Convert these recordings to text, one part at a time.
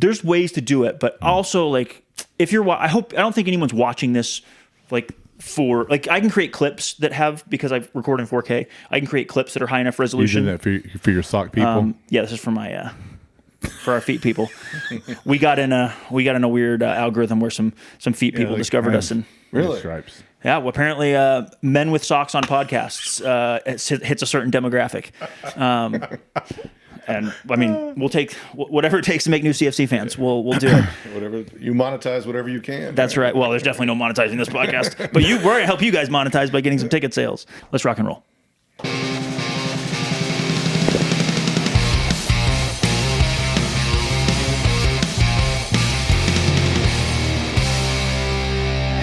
there's ways to do it, but also like if you're, I don't think anyone's watching this like I can create clips that have, because I record in 4K, I can create clips that are high enough resolution. Using that for your sock people? Yeah, this is for my, for our feet people. We got in a weird algorithm where some feet people discovered us, and really stripes. Yeah, well, apparently men with socks on podcasts hits a certain demographic. And I mean, we'll take whatever it takes to make new CFC fans. We'll do it. Whatever you monetize, whatever you can. That's right. Well, there's definitely no monetizing this podcast, but we're going to help you guys monetize by getting some ticket sales. Let's rock and roll.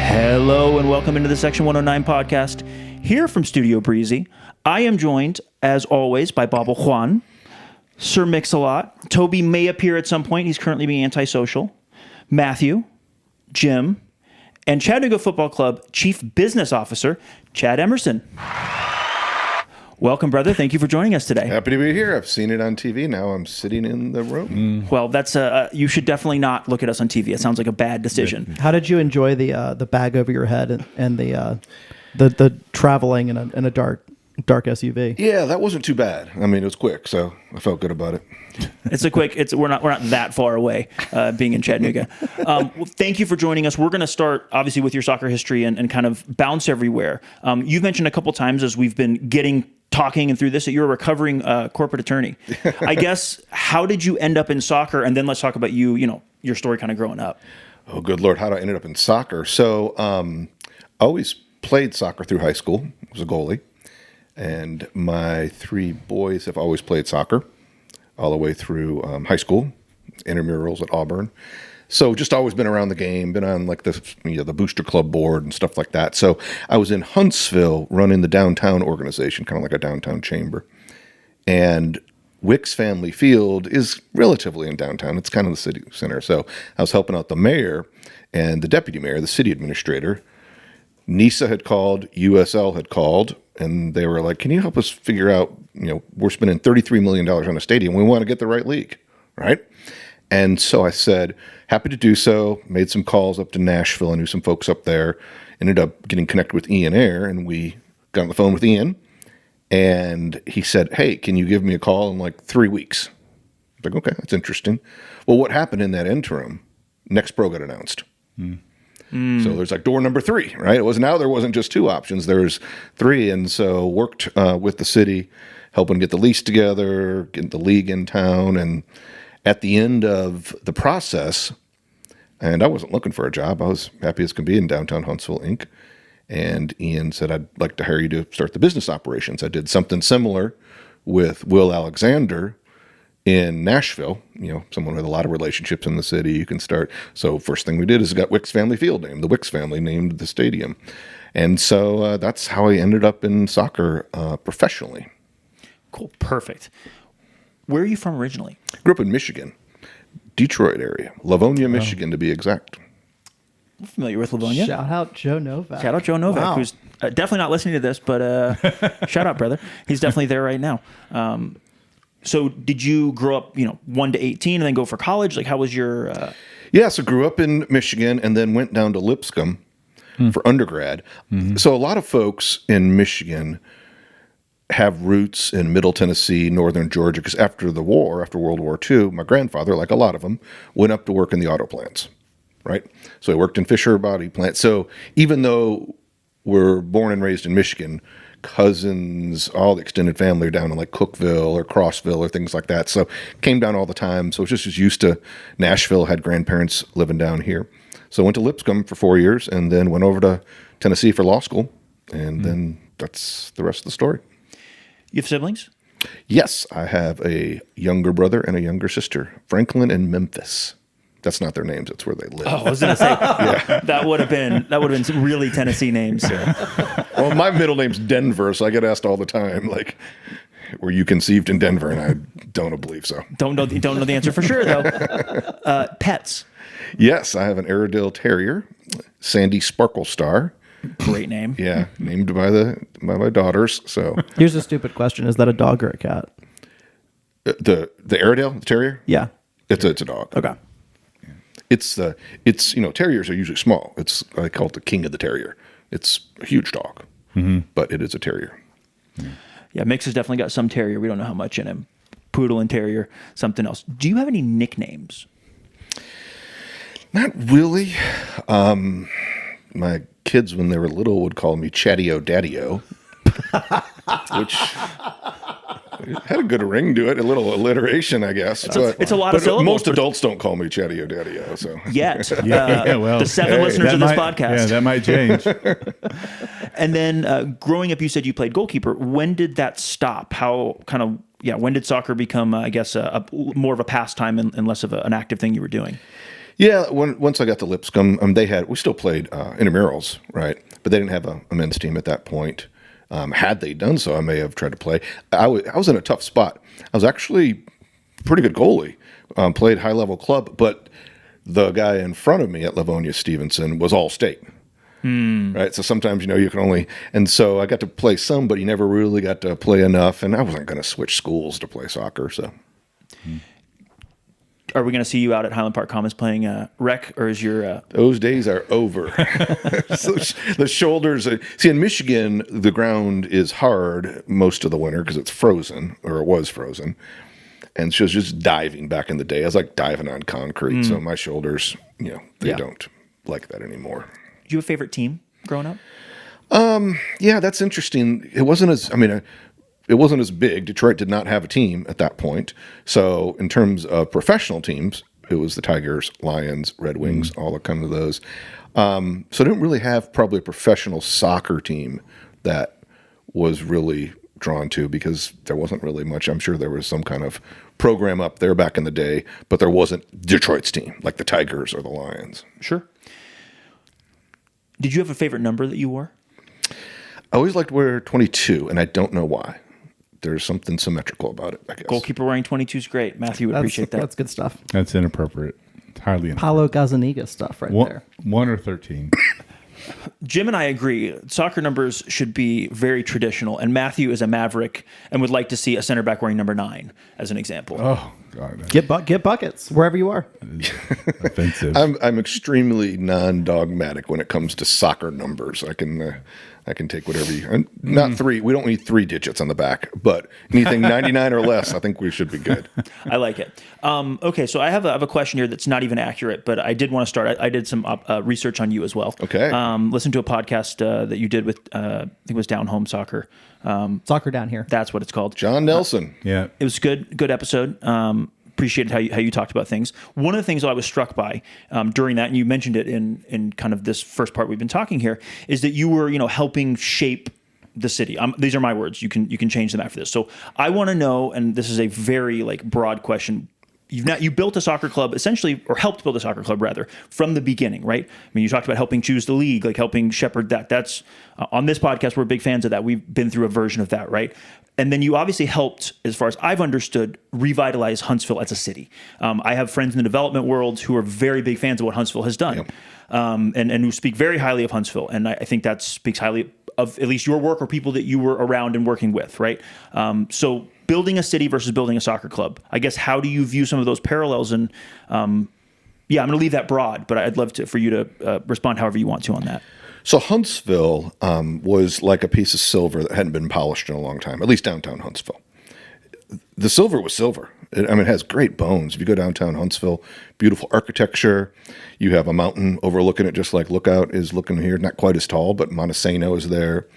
Hello and welcome into the Section 109 podcast. Here from Studio Breezy, I am joined, as always, by Bobble Juan, Sir Mix-a-Lot. Toby may appear at some point. He's currently being antisocial. Matthew, Jim, and Chattanooga Football Club Chief Business Officer, Chad Emerson. Welcome, brother. Thank you for joining us today. Happy to be here. I've seen it on TV. Now I'm sitting in the room. Well, that's you should definitely not look at us on TV. It sounds like a bad decision. How did you enjoy the bag over your head and the traveling in a dark SUV? Yeah, that wasn't too bad. I mean, it was quick, so I felt good about it. We're not that far away, being in Chattanooga. Well, thank you for joining us. We're going to start obviously with your soccer history and kind of bounce everywhere. You've mentioned a couple times as we've been talking and through this that you're a recovering corporate attorney. I guess, how did you end up in soccer? And then let's talk about your story kind of growing up. Oh, good Lord. How did I end up in soccer? So I always played soccer through high school. I was a goalie. And my three boys have always played soccer all the way through high school, intramurals at Auburn. So just always been around the game, been on like the booster club board and stuff like that. So I was in Huntsville running the downtown organization, kind of like a downtown chamber. And Wicks Family Field is relatively in downtown. It's kind of the city center. So I was helping out the mayor and the deputy mayor, the city administrator. NISA had called, USL had called, and they were like, can you help us figure out, we're spending $33 million on a stadium. We want to get the right league, right? And so I said, happy to do so. Made some calls up to Nashville. I knew some folks up there. Ended up getting connected with Ian Ayer, and we got on the phone with Ian. And he said, hey, can you give me a call in like 3 weeks? I was like, okay, that's interesting. Well, what happened in that interim? Next Pro got announced. So there's like door number 3, right? There wasn't just 2 options. There's 3. And so worked with the city, helping get the lease together, get the league in town. And at the end of the process, and I wasn't looking for a job. I was happy as can be in downtown Huntsville, Inc. And Ian said, I'd like to hire you to start the business operations. I did something similar with Will Alexander in Nashville, someone with a lot of relationships in the city. You can start. So first thing we did is got Wicks Family Field named. The Wicks family named the stadium. And so that's how I ended up in soccer professionally. Cool. Perfect. Where are you from originally? Grew up in Michigan, Detroit area, Livonia, Michigan to be exact. I'm familiar with Livonia. Shout out Joe Novak. Wow. Who's definitely not listening to this, but shout out, brother. He's definitely there right now. So did you grow up, 1 to 18 and then go for college? Like, how was your... Yeah, so grew up in Michigan and then went down to Lipscomb for undergrad. Mm-hmm. So a lot of folks in Michigan have roots in Middle Tennessee, Northern Georgia, because after World War II, my grandfather, like a lot of them, went up to work in the auto plants, right? So he worked in Fisher Body Plant. So even though we're born and raised in Michigan, cousins, all the extended family are down in like Cookville or Crossville or things like that. So came down all the time. So just as used to Nashville, had grandparents living down here. So went to Lipscomb for 4 years and then went over to Tennessee for law school. And then that's the rest of the story. You have siblings? Yes, I have a younger brother and a younger sister, Franklin and Memphis. That's not their names. That's where they live. Oh, I was going to say, that would have been some really Tennessee names. Yeah. Well, my middle name's Denver, so I get asked all the time, like, were you conceived in Denver? And I don't believe so. Don't know the answer for sure, though. Pets. Yes, I have an Airedale Terrier, Sandy Sparkle Star. Great name. Yeah, named by my daughters. So here's a stupid question: is that a dog or a cat? The Airedale Terrier? Yeah, it's a dog. Okay. terriers are usually small. I call it the king of the terrier. It's a huge dog, but it is a terrier. Yeah, Mix has definitely got some terrier. We don't know how much in him. Poodle and terrier, something else. Do you have any nicknames? Not really. My kids, when they were little, would call me Chatty-O Daddy-O, which had a good ring to it, a little alliteration, I guess. It's a lot of syllables. Most adults don't call me Chatty-O Daddy-O. So. Yet. Well, the 7 listeners of this podcast. Yeah, that might change. And then growing up, you said you played goalkeeper. When did that stop? When did soccer become, I guess, more of a pastime and less of an active thing you were doing? Yeah, once I got to Lipscomb, we still played intramurals, right? But they didn't have a men's team at that point. Had they done so, I may have tried to play. I was in a tough spot. I was actually a pretty good goalie, played high-level club, but the guy in front of me at Livonia Stevenson was all state. Right, so sometimes you can only, and so I got to play some, but you never really got to play enough, and I wasn't going to switch schools to play soccer. So, are we going to see you out at Highland Park Commons playing rec, or is your those days are over? So the shoulders. See, in Michigan, the ground is hard most of the winter because it's frozen, or it was frozen, and she was just diving back in the day. I was like diving on concrete, so my shoulders, they don't like that anymore. Do you have a favorite team growing up? Yeah, that's interesting. It wasn't as big. Detroit did not have a team at that point. So in terms of professional teams, it was the Tigers, Lions, Red Wings, all the kind of those. So I didn't really have probably a professional soccer team that was really drawn to because there wasn't really much. I'm sure there was some kind of program up there back in the day, but there wasn't Detroit's team like the Tigers or the Lions. Sure. Did you have a favorite number that you wore? I always liked to wear 22, and I don't know why. There's something symmetrical about it, I guess. Goalkeeper wearing 22 is great. Matthew would appreciate that. That's good stuff. That's inappropriate. It's highly inappropriate. Paulo Gazzaniga stuff there. 1 or 13. Jim and I agree. Soccer numbers should be very traditional, and Matthew is a maverick and would like to see a center back wearing number 9, as an example. Oh, God. Get buckets wherever you are. Offensive. I'm extremely non-dogmatic when it comes to soccer numbers. I can take whatever not 3. We don't need 3 digits on the back, but anything 99 or less, I think we should be good. I like it. Okay, so I have a question here that's not even accurate, but I did want to start. I did some research on you as well. Okay. Listen to a podcast that you did with I think it was Down Home Soccer. Soccer Down Here. That's what it's called. John Nelson. Yeah. It was good episode. Appreciated how you talked about things. One of the things I was struck by during that, and you mentioned it in kind of this first part we've been talking here, is that you were helping shape the city. These are my words. You can change them after this. So I want to know, and this is a very broad question. You built a soccer club essentially, or helped build a soccer club rather, from the beginning, right? I mean, you talked about helping choose the league, helping shepherd that. That's on this podcast, we're big fans of that. We've been through a version of that, right? And then you obviously helped, as far as I've understood, revitalize Huntsville as a city. I have friends in the development world who are very big fans of what Huntsville has done, and who speak very highly of Huntsville. And I think that speaks highly of at least your work or people that you were around and working with, right? So building a city versus building a soccer club, I guess, how do you view some of those parallels? And I'm going to leave that broad, but I'd love for you to respond however you want to on that. So Huntsville was like a piece of silver that hadn't been polished in a long time, at least downtown Huntsville. The silver was silver. It has great bones. If you go downtown Huntsville, beautiful architecture. You have a mountain overlooking it, just like Lookout is looking here. Not quite as tall, but Montesano is there.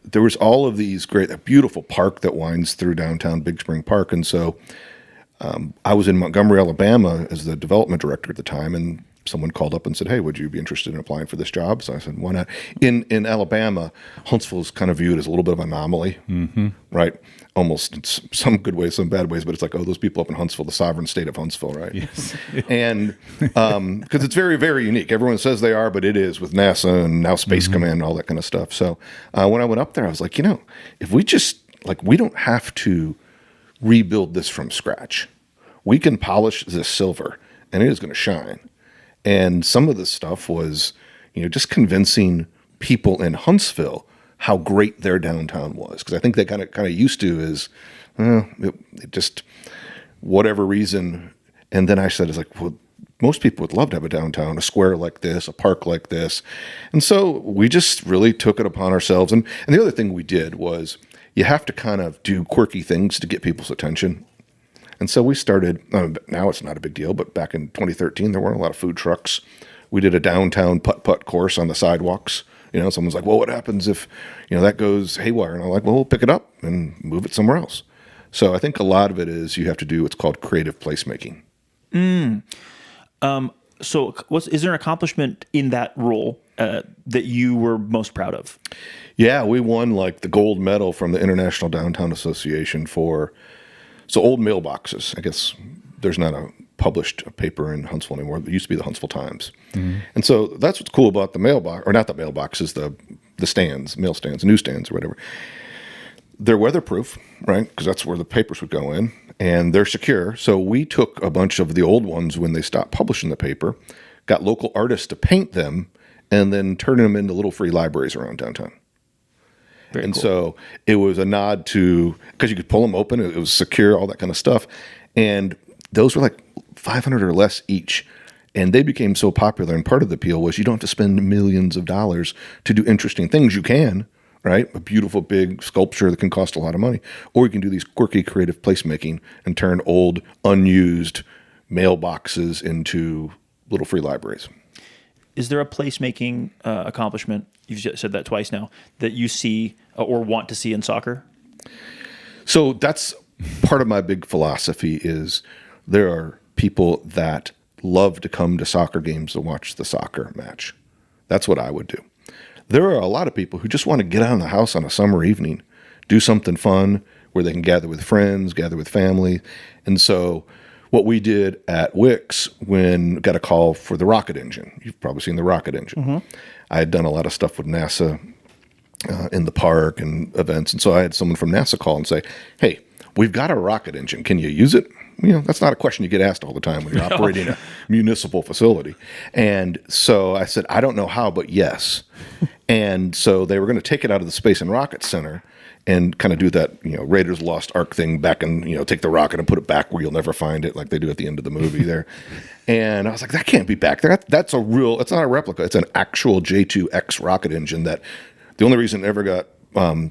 There was all of these a beautiful park that winds through downtown Big Spring Park. And so I was in Montgomery, Alabama as the development director at the time, and someone called up and said, "Hey, would you be interested in applying for this job?" So I said, "Why not?" In Alabama, Huntsville is kind of viewed as a little bit of an anomaly, right? Almost in some good ways, some bad ways, but it's like, oh, those people up in Huntsville, the sovereign state of Huntsville, right? Yes. And because it's very, very unique. Everyone says they are, but it is, with NASA and now Space Command and all that kind of stuff. So when I went up there, I was like, if we just, we don't have to rebuild this from scratch. We can polish this silver, and it is going to shine. And some of this stuff was, just convincing people in Huntsville how great their downtown was. Because I think they kind of used to is, it just, whatever reason. And then I said, well, most people would love to have a downtown, a square like this, a park like this. And so we just really took it upon ourselves. And the other thing we did was you have to kind of do quirky things to get people's attention. And so we started, now it's not a big deal, but back in 2013, there weren't a lot of food trucks. We did a downtown putt-putt course on the sidewalks. Someone's like, well, what happens if, that goes haywire? And I'm like, well, we'll pick it up and move it somewhere else. So I think a lot of it is you have to do what's called creative placemaking. So is there an accomplishment in that role that you were most proud of? Yeah, we won like the gold medal from the International Downtown Association for old mailboxes. I guess there's not a published paper in Huntsville anymore. It used to be the Huntsville Times. Mm-hmm. And so that's what's cool about the mailbox, or not the mailboxes, the stands, mail stands, newsstands or whatever. They're weatherproof, right? Because that's where the papers would go in, and they're secure. So we took a bunch of the old ones when they stopped publishing the paper, got local artists to paint them, and then turn them into little free libraries around downtown. Very and cool. So it was a nod to, because you could pull them open, it was secure, all that kind of stuff. And those were like 500 or less each. And they became so popular. And part of the appeal was you don't have to spend millions of dollars to do interesting things. You can, right? A beautiful big sculpture that can cost a lot of money. Or you can do these quirky creative placemaking and turn old, unused mailboxes into little free libraries. Is there a placemaking accomplishment, you've said that twice now, that you see or want to see in soccer? So that's part of my big philosophy is there are people that love to come to soccer games to watch the soccer match. That's what I would do. There are a lot of people who just want to get out of the house on a summer evening, do something fun where they can gather with friends, gather with family. And so what we did at Wix when got a call for the rocket engine, you've probably seen the rocket engine. Mm-hmm. I had done a lot of stuff with NASA in the park and events. And so I had someone from NASA call and say, hey, we've got a rocket engine. Can you use it? That's not a question you get asked all the time when you're operating a municipal facility. And so I said, I don't know how, but yes. And so they were going to take it out of the Space and Rocket Center and kind of do that, Raiders Lost Ark thing back and, take the rocket and put it back where you'll never find it, like they do at the end of the movie there. And I was like, that can't be back there. That's it's not a replica. It's an actual J2X rocket engine that the only reason it ever got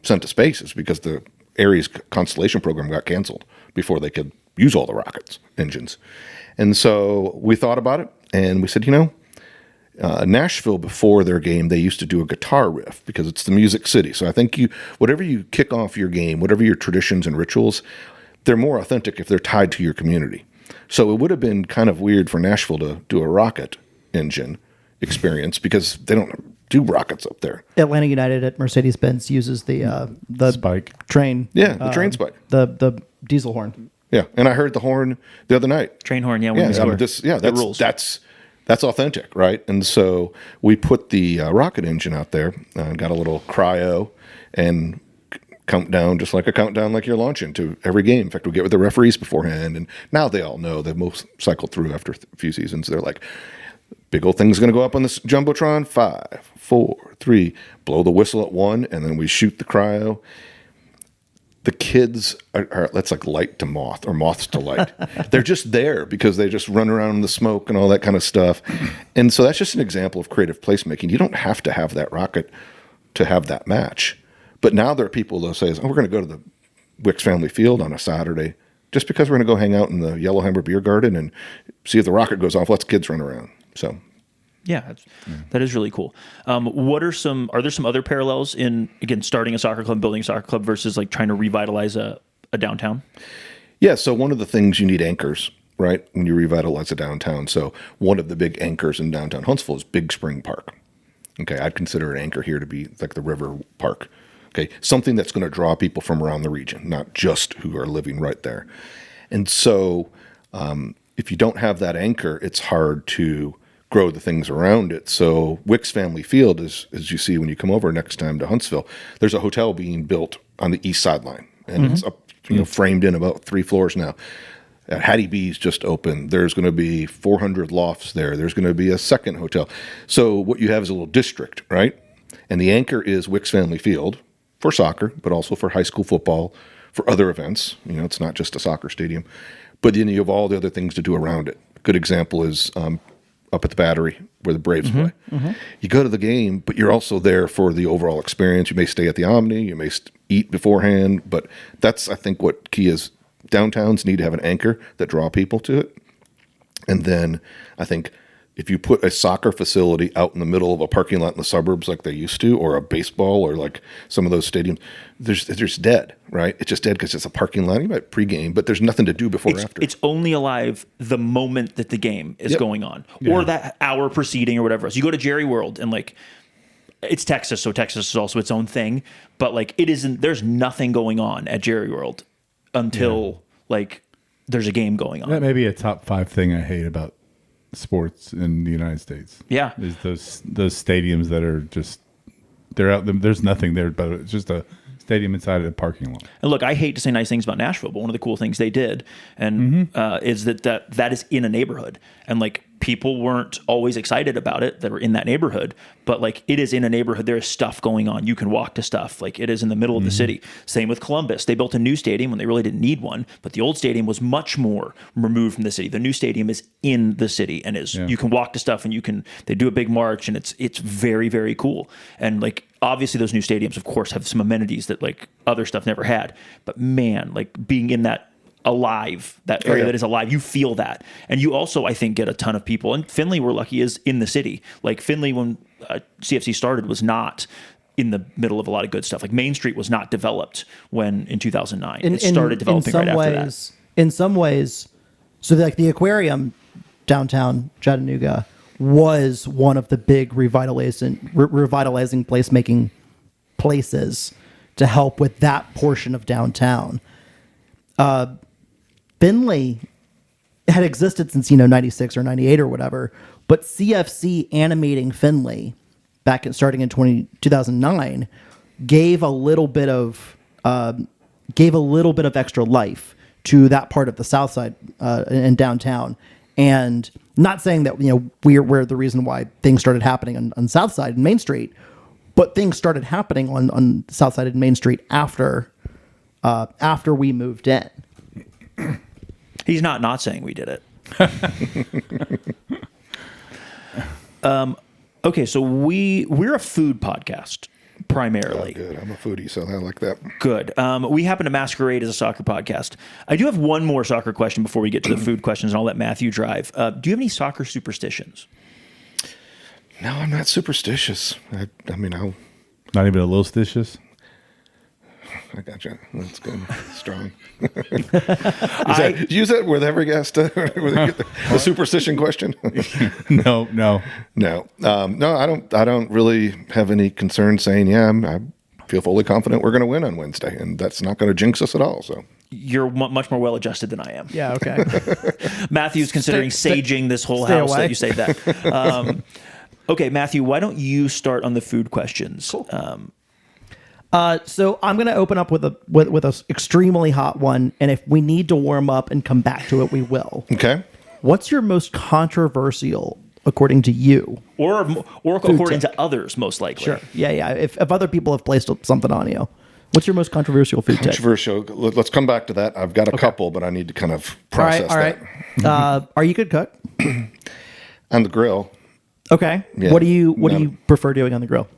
sent to space is because the Ares constellation program got canceled before they could use all the rockets engines. And so we thought about it and we said, Nashville before their game, they used to do a guitar riff because it's the music city. So I think whatever you kick off your game, whatever your traditions and rituals, they're more authentic if they're tied to your community. So it would have been kind of weird for Nashville to do a rocket engine experience because they don't do rockets up there. Atlanta United at Mercedes-Benz uses the Spike. train. Yeah, the train spike. The diesel horn. Yeah, and I heard the horn the other night. Train horn, yeah. When we score. That rules. That's authentic, right? And so we put the rocket engine out there, got a little cryo, and countdown, just like a countdown like you're launching to every game. In fact, we get with the referees beforehand, and now they all know. They've most cycled through after a few seasons. They're like, big old thing's going to go up on this Jumbotron, 5, 4, 3, blow the whistle at 1, and then we shoot the cryo. The kids are that's like light to moth or moths to light. They're just there because they just run around in the smoke and all that kind of stuff. And so that's just an example of creative placemaking. You don't have to have that rocket to have that match. But now there are people that say, we're going to go to the Wicks Family Field on a Saturday just because we're going to go hang out in the Yellowhammer Beer Garden and see if the rocket goes off, let's kids run around. So yeah, that is really cool. Are there some other parallels in, again, starting a soccer club, building a soccer club versus like trying to revitalize a downtown? Yeah, so one of the things you need anchors, right, when you revitalize a downtown. So one of the big anchors in downtown Huntsville is Big Spring Park. Okay, I'd consider an anchor here to be like the River Park. Okay, something that's going to draw people from around the region, not just who are living right there. And so if you don't have that anchor, it's hard to grow the things around it. So Wicks Family Field, as you see when you come over next time to Huntsville, there's a hotel being built on the east sideline, and it's up, framed in about 3 floors now. Hattie B's just opened. There's going to be 400 lofts there. There's going to be a second hotel. So what you have is a little district, right? And the anchor is Wicks Family Field for soccer, but also for high school football, for other events. It's not just a soccer stadium. But then you have all the other things to do around it. good example is up at the Battery where the Braves play. You go to the game, but you're also there for the overall experience. You may stay at the Omni, you may eat beforehand, but that's, I think, what key is. Downtowns need to have an anchor that draw people to it. And then I think if you put a soccer facility out in the middle of a parking lot in the suburbs like they used to, or a baseball, or like some of those stadiums, there's dead, right? It's just dead because it's a parking lot. You might pregame, but there's nothing to do before or after. It's only alive the moment that the game is going on, or that hour preceding, or whatever else. You go to Jerry World and like, it's Texas, so Texas is also its own thing. But like, it isn't. There's nothing going on at Jerry World until like there's a game going on. That may be a top 5 thing I hate about sports in the United States. Yeah, is those stadiums that are just they're out. There's nothing there, but it's just a stadium inside a parking lot. And look, I hate to say nice things about Nashville, but one of the cool things they did and is that is in a neighborhood, and like people weren't always excited about it that were in that neighborhood, but like it is in a neighborhood. There is stuff going on. You can walk to stuff. Like it is in the middle of the city. Same with Columbus. They built a new stadium when they really didn't need one, but the old stadium was much more removed from the city. The new stadium is in the city and you can walk to stuff, and they do a big march, and it's very, very cool. And like obviously those new stadiums, of course, have some amenities that like other stuff never had. But man, like being in that that area that is alive, you feel that. And you also, I think, get a ton of people. And Findlay, we're lucky, is in the city. Like Findlay, when CFC started, was not in the middle of a lot of good stuff. Like Main Street was not developed when in 2009. It started developing right after that. In some ways, so like the aquarium downtown Chattanooga was one of the big revitalizing placemaking places to help with that portion of downtown. Findlay had existed since 96 or 98 or whatever, but CFC animating Findlay starting in 2009 gave a little bit of extra life to that part of the South Side and downtown. And not saying that we're the reason why things started happening on South Side and Main Street, but things started happening on South Side and Main Street after we moved in. He's not saying we did it. Okay, so we're a food podcast primarily. Oh, good. I'm a foodie, so I like that. Good. We happen to masquerade as a soccer podcast. I do have one more soccer question before we get to the food questions, and I'll let Matthew drive. Do you have any soccer superstitions? No, I'm not superstitious. I mean, not even a little stitious. I gotcha. That's good. Strong. Use that with every guest. The superstition question. No. No. I don't really have any concern saying, I feel fully confident we're going to win on Wednesday, and that's not going to jinx us at all. So you're much more well adjusted than I am. Yeah. Okay. Matthew's considering saging this whole house that you say that. Okay, Matthew, why don't you start on the food questions? Cool. So I'm going to open up with a extremely hot one, and if we need to warm up and come back to it, we will. Okay. What's your most controversial, according to you, or according to others, most likely? Sure. Yeah. If other people have placed something on you, what's your most controversial food tip? Controversial. Let's come back to that. I've got a couple, but I need to kind of process that. All right. Are you a good cook? On the grill. Okay. Yeah, what do you prefer doing on the grill?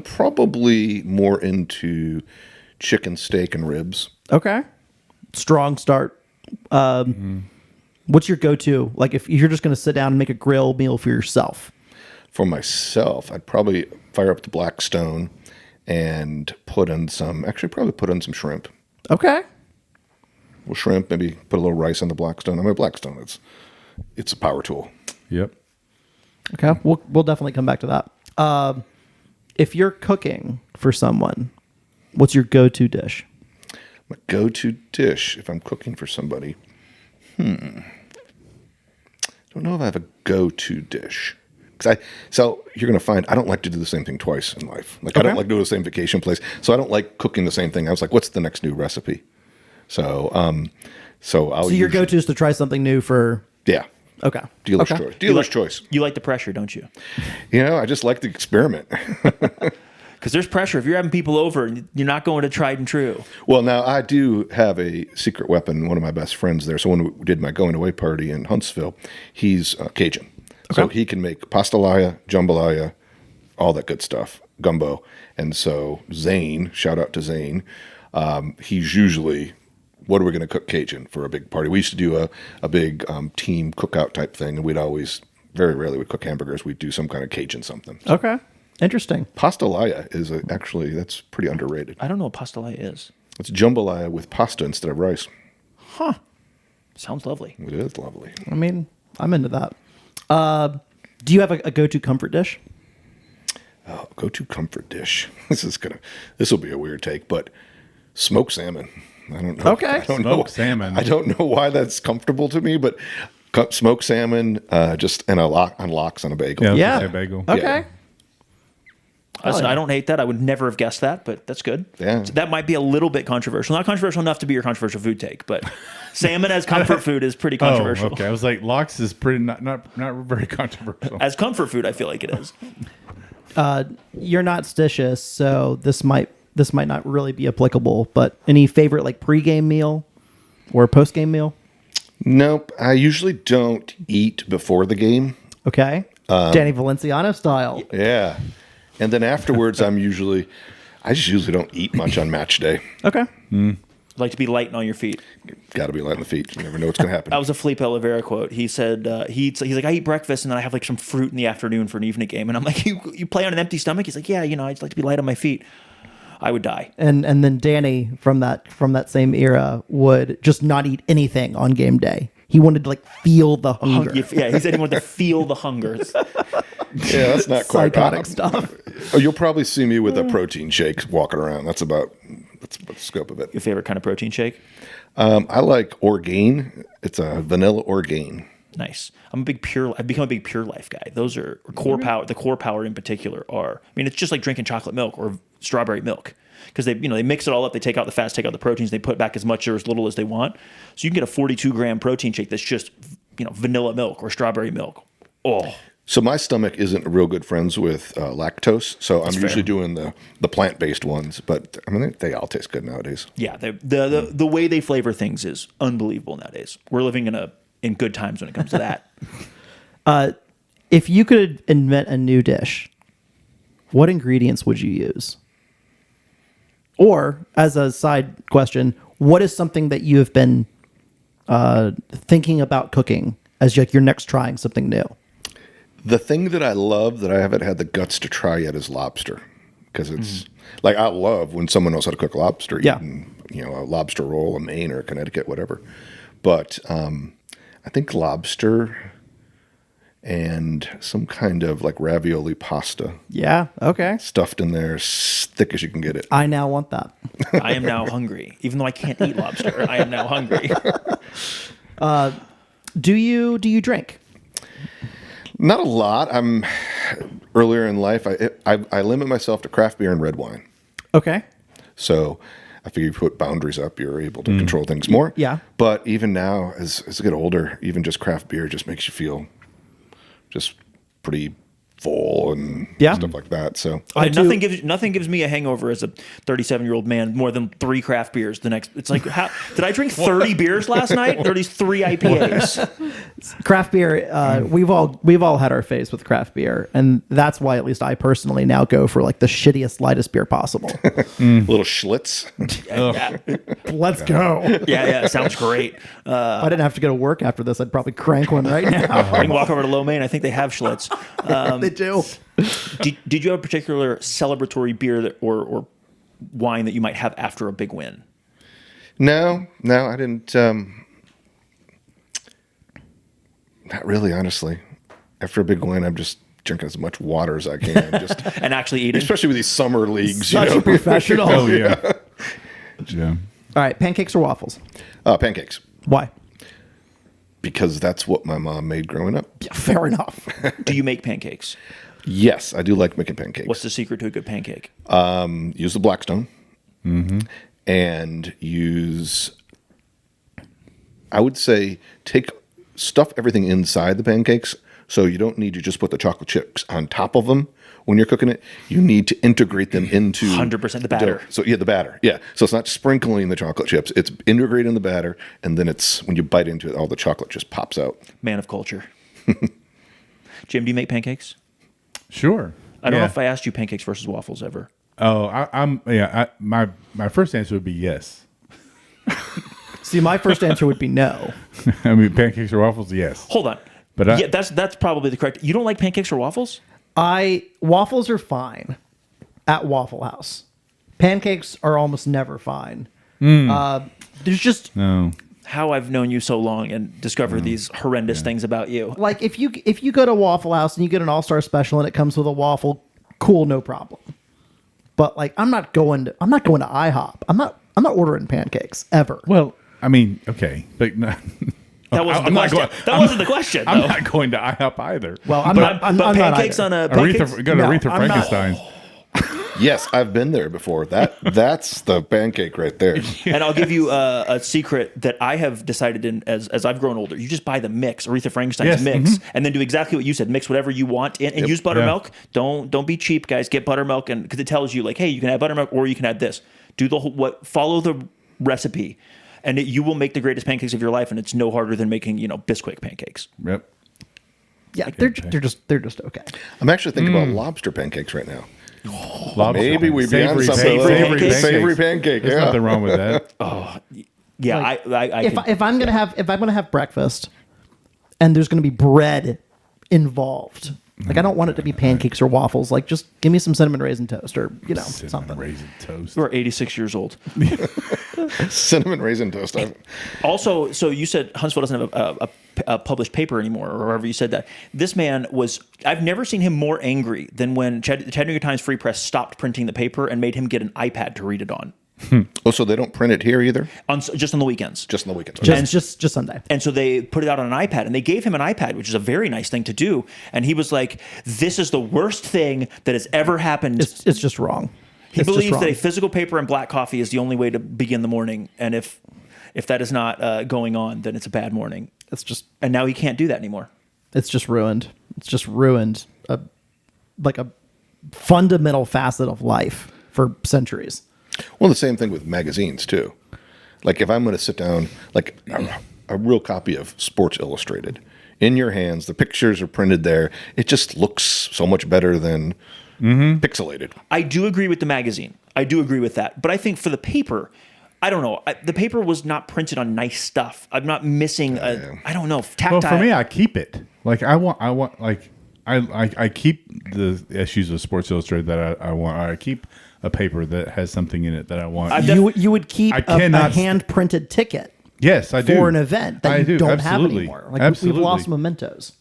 Probably more into chicken, steak, and ribs. Okay. Strong start. What's your go-to? Like if you're just going to sit down and make a grill meal for yourself. For myself, I'd probably fire up the Blackstone and put in some shrimp. Okay. Well, shrimp, maybe put a little rice on the Blackstone. I mean, Blackstone, it's a power tool. Yep. Okay. We'll definitely come back to that. If you're cooking for someone, what's your go-to dish? My go-to dish if I'm cooking for somebody. Don't know if I have a go-to dish. So you're going to find I don't like to do the same thing twice in life. Like I don't like to go to the same vacation place. So I don't like cooking the same thing. I was like, what's the next new recipe? So your go-to is to try something new for. Yeah. Okay. Dealer's choice. Dealer's choice. You like the pressure, don't you? I just like the experiment. Because there's pressure. If you're having people over, you're not going to tried and true. Well, now I do have a secret weapon. One of my best friends there. So when we did my going away party in Huntsville, he's Cajun. So he can make pastalaya, jambalaya, all that good stuff, gumbo. And so Zane, shout out to Zane, he's usually, what are we going to cook Cajun for a big party? We used to do a big team cookout type thing, and we'd always, very rarely would cook hamburgers. We'd do some kind of Cajun something. So Okay. Interesting. pastalaya is actually, that's pretty underrated. I don't know what pastelaya is. It's jambalaya with pasta instead of rice. Sounds lovely. It is lovely. I mean, I'm into that. Do you have a go-to comfort dish? Oh, go-to comfort dish. This will be a weird take, but smoked salmon. I don't know. Okay. I don't know. Smoked salmon. I don't know why that's comfortable to me, but smoked salmon, just and on lox on a bagel. Yeah, I was Yeah. gonna say bagel. Okay. Listen, yeah. I don't hate that. I would never have guessed that, but that's good. Yeah. So that might be a little bit controversial. Not controversial enough to be your controversial food take, but salmon as comfort food is pretty controversial. Oh, okay. I was like, lox is pretty not very controversial. As comfort food, I feel like it is. You're not stitious, so this might not really be applicable. But any favorite like pregame meal or postgame meal? Nope. I usually don't eat before the game. Okay. Danny Valenciano style. Yeah. And then afterwards, I just usually don't eat much on match day. Okay. Like to be light and on your feet. Got to be light on the feet. You never know what's going to happen. That was a Felipe Oliveira quote. He said he's like, I eat breakfast and then I have like some fruit in the afternoon for an evening game. And I'm like, you play on an empty stomach? He's like, yeah, I just like to be light on my feet. I would die. And then Danny from that same era would just not eat anything on game day. He wanted to like feel the hunger. Yeah, he said he wanted to feel the hungers. Yeah, that's not quite Psychotic stuff. Oh, you'll probably see me with a protein shake walking around. That's the scope of it. Your favorite kind of protein shake? I like Orgain. It's a vanilla Orgain. Nice. I've become a big Pure Life guy. Those are core power. The core power in particular it's just like drinking chocolate milk or strawberry milk because they mix it all up. They take out the fats, take out the proteins. They put back as much or as little as they want. So you can get a 42-gram protein shake that's just vanilla milk or strawberry milk. Oh, So my stomach isn't real good friends with lactose, so I'm fair. usually doing the plant-based ones. But I mean, they all taste good nowadays. yeah. The way they flavor things is unbelievable nowadays. We're living in good times when it comes to that. If you could invent a new dish, what ingredients would you use? Or, as a side question, what is something that you have been thinking about cooking as like your next trying something new? The thing that I love that I haven't had the guts to try yet is lobster, because it's like I love when someone knows how to cook lobster. Yeah. Eating, a lobster roll, a Maine or a Connecticut, whatever. But I think lobster and some kind of like ravioli pasta Yeah. Okay. stuffed in there as thick as you can get it. I now want that. I am now hungry, even though I can't eat lobster. I am now hungry. Do you drink? Not a lot. I'm earlier in life. I limit myself to craft beer and red wine. Okay. So I figure you put boundaries up, you're able to control things more. Yeah. But even now, as I get older, even just craft beer just makes you feel just pretty full and Yeah. stuff like that. So Nothing gives me a hangover as a 37-year-old man more than 3 craft beers. It's like, how did I drink 30 beers last night? Or are these 3 IPAs? Craft beer, we've all had our phase with craft beer, and that's why at least I personally now go for like the shittiest, lightest beer possible. little Schlitz. Let's go. Yeah, sounds great. If I didn't have to go to work after this, I'd probably crank one right now. I can walk over to Low Main. I think they have Schlitz. They do. Did you have a particular celebratory beer or wine that you might have after a big win? No, I didn't. Not really, honestly. After a big win, I'm just drinking as much water as I can. Just And actually eating? especially with these summer leagues. Such a professional. Oh yeah. Yeah. All right, pancakes or waffles? Pancakes. Why? Because that's what my mom made growing up. Yeah, fair enough. Do you make pancakes? Yes, I do like making pancakes. What's the secret to a good pancake? Use the Blackstone and use, I would say, stuff everything inside the pancakes So you don't need to just put the chocolate chips on top of them when you're cooking it. You need to integrate them into 100% the batter. dough. So yeah, the batter. Yeah. So it's not sprinkling the chocolate chips. It's integrating the batter, and then it's when you bite into it, all the chocolate just pops out. Man of culture. Jim, do you make pancakes? Sure. I don't know if I asked you pancakes versus waffles ever. Oh, my first answer would be yes. See, my first answer would be no. I mean, pancakes or waffles, yes. Hold on. But yeah, that's probably the correct. You don't like pancakes or waffles? Waffles are fine at Waffle House. Pancakes are almost never fine. There's just No. How I've known you so long and discovered these horrendous things about you. like if you go to Waffle House and you get an All-Star special and it comes with a waffle, cool, no problem. But like I'm not going to IHOP. I'm not ordering pancakes ever. Well, I mean, okay, but no, That wasn't the question. That wasn't the question. I'm though. not going to IHOP either. Well, I'm But not pancakes either. on a pancakes? Go to No, Aretha I'm not. Frankenstein's. Yes, I've been there before. That's the pancake right there. And I'll give you a secret that I have decided in as I've grown older. You just buy the mix, Aretha Frankenstein's Yes, mix, and then do exactly what you said. Mix whatever you want in, and use buttermilk. Don't be cheap, guys. Get buttermilk, and because it tells you like, hey, you can add buttermilk or you can add this. Do the whole follow the recipe, and you will make the greatest pancakes of your life. And it's no harder than making Bisquick pancakes. Yep. Yeah, they're just okay. I'm actually thinking about lobster pancakes right now. Lobster Maybe we'd be on savory, something. savory, Savory pancake. There's Yeah. nothing wrong with that. Yeah, Like, I if I'm gonna have breakfast, and there's gonna be bread involved, like I don't want it to be pancakes or waffles. Like just give me some cinnamon raisin toast or Cinnamon something. raisin toast. We're 86 years old. Cinnamon raisin toast. Also, so you said Huntsville doesn't have a published paper anymore, or however you said that. This man I've never seen him more angry than when the Chattanooga Times Free Press stopped printing the paper and made him get an iPad to read it on. Oh, so they don't print it here either? Just on the weekends. Just on the weekends. Just Sunday. And so they put it out on an iPad, and they gave him an iPad, which is a very nice thing to do. And he was like, "This is the worst thing that has ever happened." It's just wrong. He believes that a physical paper and black coffee is the only way to begin the morning, and if that is not going on, then it's a bad morning. And now he can't do that anymore. It's just ruined. It's just ruined a fundamental facet of life for centuries. Well, the same thing with magazines too. Like if I'm going to sit down, like a real copy of Sports Illustrated in your hands, the pictures are printed there. It just looks so much better than pixelated. I do agree with the magazine. I do agree with that. But I think for the paper, I don't know. The paper was not printed on nice stuff. I'm not missing I don't know, tactile. Well, for me, I keep it. Like I keep the issues of Sports Illustrated that I want. I keep a paper that has something in it that I want. You would keep a hand printed ticket. Yes, I do. For an event that you don't have anymore. Like Absolutely. we've lost mementos.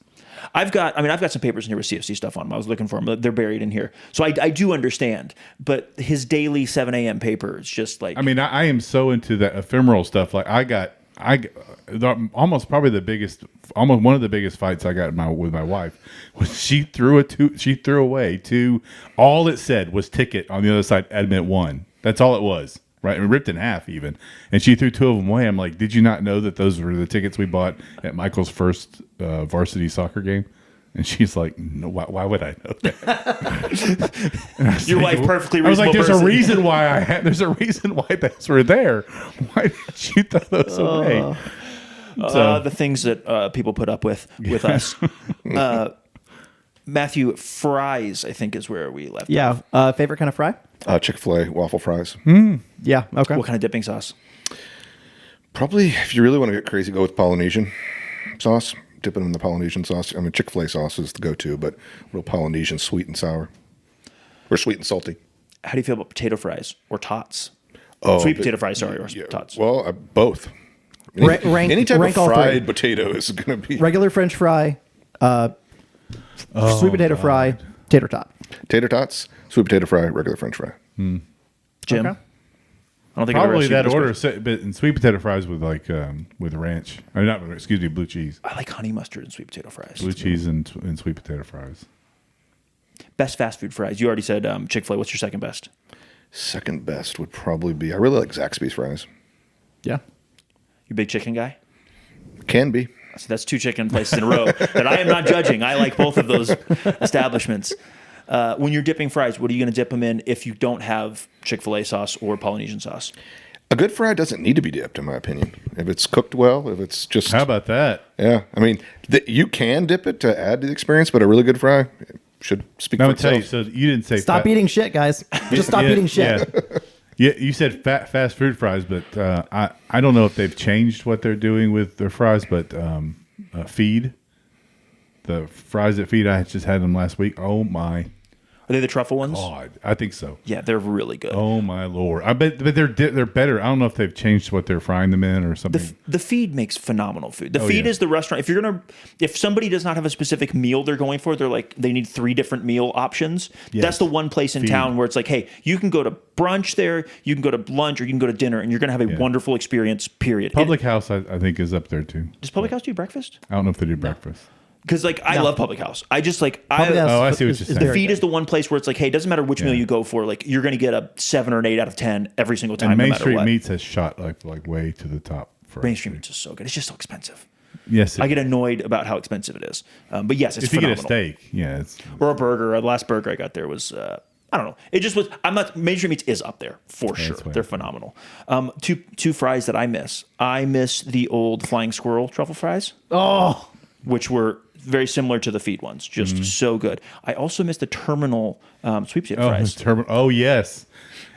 I've got some papers in here with CFC stuff on them. I was looking for them. They're buried in here. So I do understand. But his daily 7 a.m. paper is just like... I mean, I am so into that ephemeral stuff. Like almost one of the biggest fights I got with my wife was she threw away all it said was ticket on the other side, admit one. That's all it was. Right, and ripped in half even, and she threw 2 of them away. I'm like, did you not know that those were the tickets we bought at Michael's first varsity soccer game? And she's like, no, why would I know that? Your wife perfectly reasonable I was like, there's person. a reason why there's a reason why those were there. Why did you throw those away? The things that people put up with us. Matthew, fries, I think, is where we left off. Yeah. Favorite kind of fry? Chick-fil-A waffle fries. Yeah. Okay. What kind of dipping sauce? Probably, if you really want to get crazy, go with Polynesian sauce. Dip them in the Polynesian sauce. I mean, Chick-fil-A sauce is the go-to, but real Polynesian, sweet and sour. Or sweet and salty. How do you feel about potato fries or tots? Oh, Sweet potato fries, or tots. Well, both. Any type of fried potato is going to be... Regular French fry, sweet potato fry, tater tot. Tater tots, sweet potato fry, regular French fry. Jim? Okay. I don't think I've ever Probably asked you that this order, question. but in sweet potato fries with with ranch. I mean, blue cheese. I like honey mustard and sweet potato fries. Blue cheese and sweet potato fries. Best fast food fries. You already said Chick-fil-A. What's your second best? Second best would probably be... I really like Zaxby's fries. Yeah. You big chicken guy? Can be. So that's 2 chicken places in a row that I am not judging. I like both of those establishments. When you're dipping fries, what are you going to dip them in if you don't have Chick-fil-A sauce or Polynesian sauce? A good fry doesn't need to be dipped, in my opinion. If it's cooked well, if it's just... How about that? Yeah. I mean, you can dip it to add to the experience, but a really good fry should speak I'm for gonna tell you. itself. So you didn't say Stop eating shit, guys. Just stop eating shit. Yeah. Yeah, you said fast food fries, but I don't know if they've changed what they're doing with their fries, but Feed, the fries at Feed, I just had them last week. Oh my Are they the truffle ones? God, I think so. Yeah, they're really good. Oh my Lord, I bet, but they're better. I don't know if they've changed what they're frying them in or something. The Feed makes phenomenal food. The Feed is the restaurant. If somebody does not have a specific meal they're going for, they need 3 different meal options. Yes. That's the one place in town where it's like, hey, you can go to brunch there, you can go to lunch, or you can go to dinner, and you're going to have a wonderful experience. Period. Public House, I think, is up there too. Does Public House do breakfast? I don't know if they do breakfast. Because I love Public House. I just Public House I see what you're saying. the Feed is the one place where it's like, hey, it doesn't matter which meal you go for. Like, you're going to get a 7 or an 8 out of 10 every single time. And no Main matter Street what. Meats has shot like way to the top. For Main Street Meats is so good. It's just so expensive. Yes, I get annoyed about how expensive it is. But yes, it's if you phenomenal. get a steak, it's Or a burger. The last burger I got there was I don't know. It just was. I'm not. Main Street Meats is up there for sure. That's They're phenomenal. Two fries that I miss. I miss the old Flying Squirrel truffle fries. Oh, which were very similar to the Feed ones. Just so good. I also miss the Terminal sweet potato fries. Oh yes,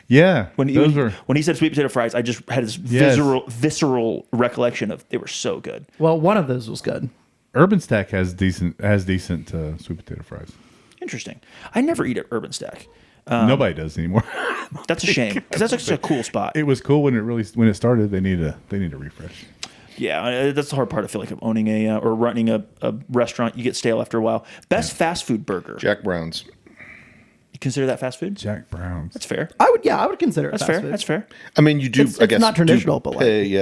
yeah. When he said sweet potato fries, I just had this visceral recollection of they were so good. well, one of those was good. Urban Stack has decent sweet potato fries. Interesting. I never eat at Urban Stack. Nobody does anymore. That's a shame because that's actually a cool spot. It was cool when it started. They need a refresh. Yeah, that's the hard part. I feel like of owning or running a restaurant. You get stale after a while. Best fast food burger. Jack Brown's. You consider that fast food? Jack Brown's. That's fair. I would consider it That's fast fair. food. That's fair. I mean, you do. It's I guess not traditional, but pay,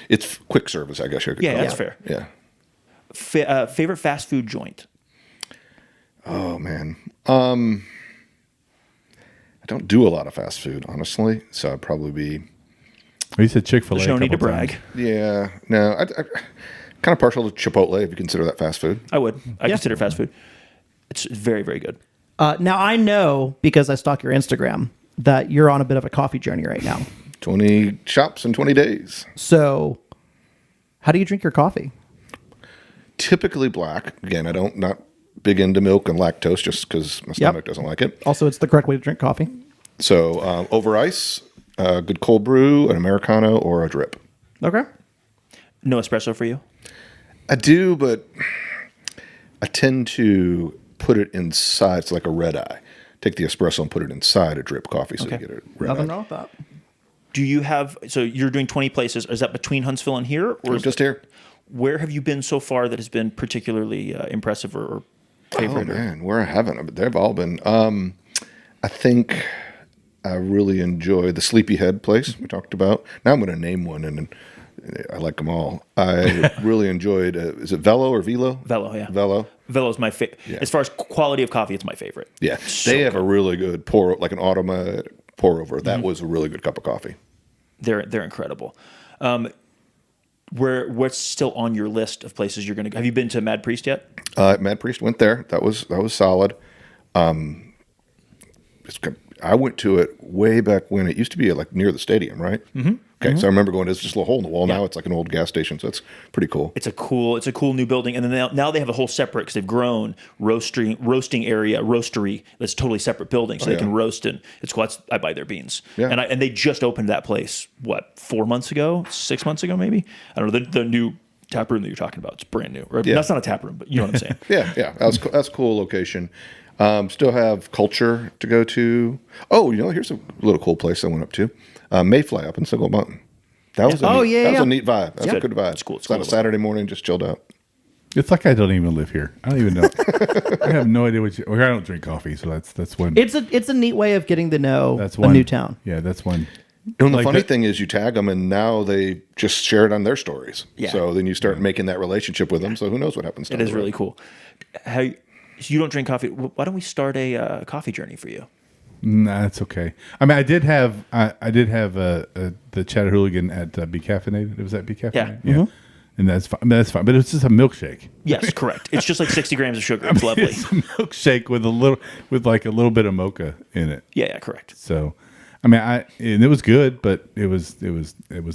it's quick service. I guess you could Yeah, call that's it. fair. Yeah. Favorite fast food joint? Oh man. I don't do a lot of fast food, honestly. So I'd probably be. You said Chick-fil-A. There's no need to brag. Yeah. No. I kind of partial to Chipotle if you consider that fast food. I would. I consider fast food. It's very, very good. Now I know because I stalk your Instagram that you're on a bit of a coffee journey right now. 20 shops in 20 days. So, how do you drink your coffee? Typically black. Again, not big into milk and lactose just because my stomach doesn't like it. Also, it's the correct way to drink coffee. So over ice, good cold brew, an Americano, or a drip. Okay. No espresso for you? I do, but I tend to put it inside. It's like a red eye. Take the espresso and put it inside a drip coffee so you get a red Nothing eye. wrong with that. Do you have? So you're doing 20 places. Is that between Huntsville and here, or is Just here. Where have you been so far that has been particularly impressive or favorite? Oh man, where I haven't, they've all been. I think I really enjoy the Sleepyhead place we talked about. Now I'm going to name one, and I like them all. I really enjoyed. Is it Velo or Velo? Velo, yeah. Velo. Velo's my favorite. Yeah. As far as quality of coffee, it's my favorite. Yeah, they have a really good pour, like an automatic pour over. That was a really good cup of coffee. They're incredible. What's still on your list of places you're going to? Have you been to Mad Priest yet? Mad Priest went there. That was solid. I went to it way back when it used to be like near the stadium, right? Mm-hmm. Okay, so I remember going. It's just a little hole in the wall. Now it's like an old gas station, so it's pretty cool. It's a cool new building, and then now they have a whole separate because they've grown roasting area, roastery. That's a totally separate building, so they can roast, and it's cool. I buy their beans, and they just opened that place 4 months ago, 6 months ago, maybe. I don't know the new tap room that you're talking about. It's brand new. Right? That's not a tap room, but you know what I'm saying. Yeah, that's a cool location. Still have Culture to go to. Oh, here's a little cool place I went up to. Mayfly up in Single Mountain. That was a neat vibe. That's a good vibe. It's cool. It's on a Saturday morning, just chilled out. It's like I don't even live here. I don't even know. I have no idea I don't drink coffee, so that's one. It's a neat way of getting to know one a new town. Yeah, that's one. And the funny thing is, you tag them, and now they just share it on their stories. Yeah. So then you start making that relationship with them. So who knows what happens? It is really cool. So you don't drink coffee. Why don't we start a coffee journey for you? Nah, that's okay. I mean, I did have the Chattanooga at Be Caffeinated. It was at Be Caffeinated. Yeah. and that's fine. That's fine, but it's just a milkshake. Yes, correct. It's just like 60 grams of sugar. It's lovely. It's a milkshake with a little bit of mocha in it. Yeah, correct. So, I mean, and it was good, but it was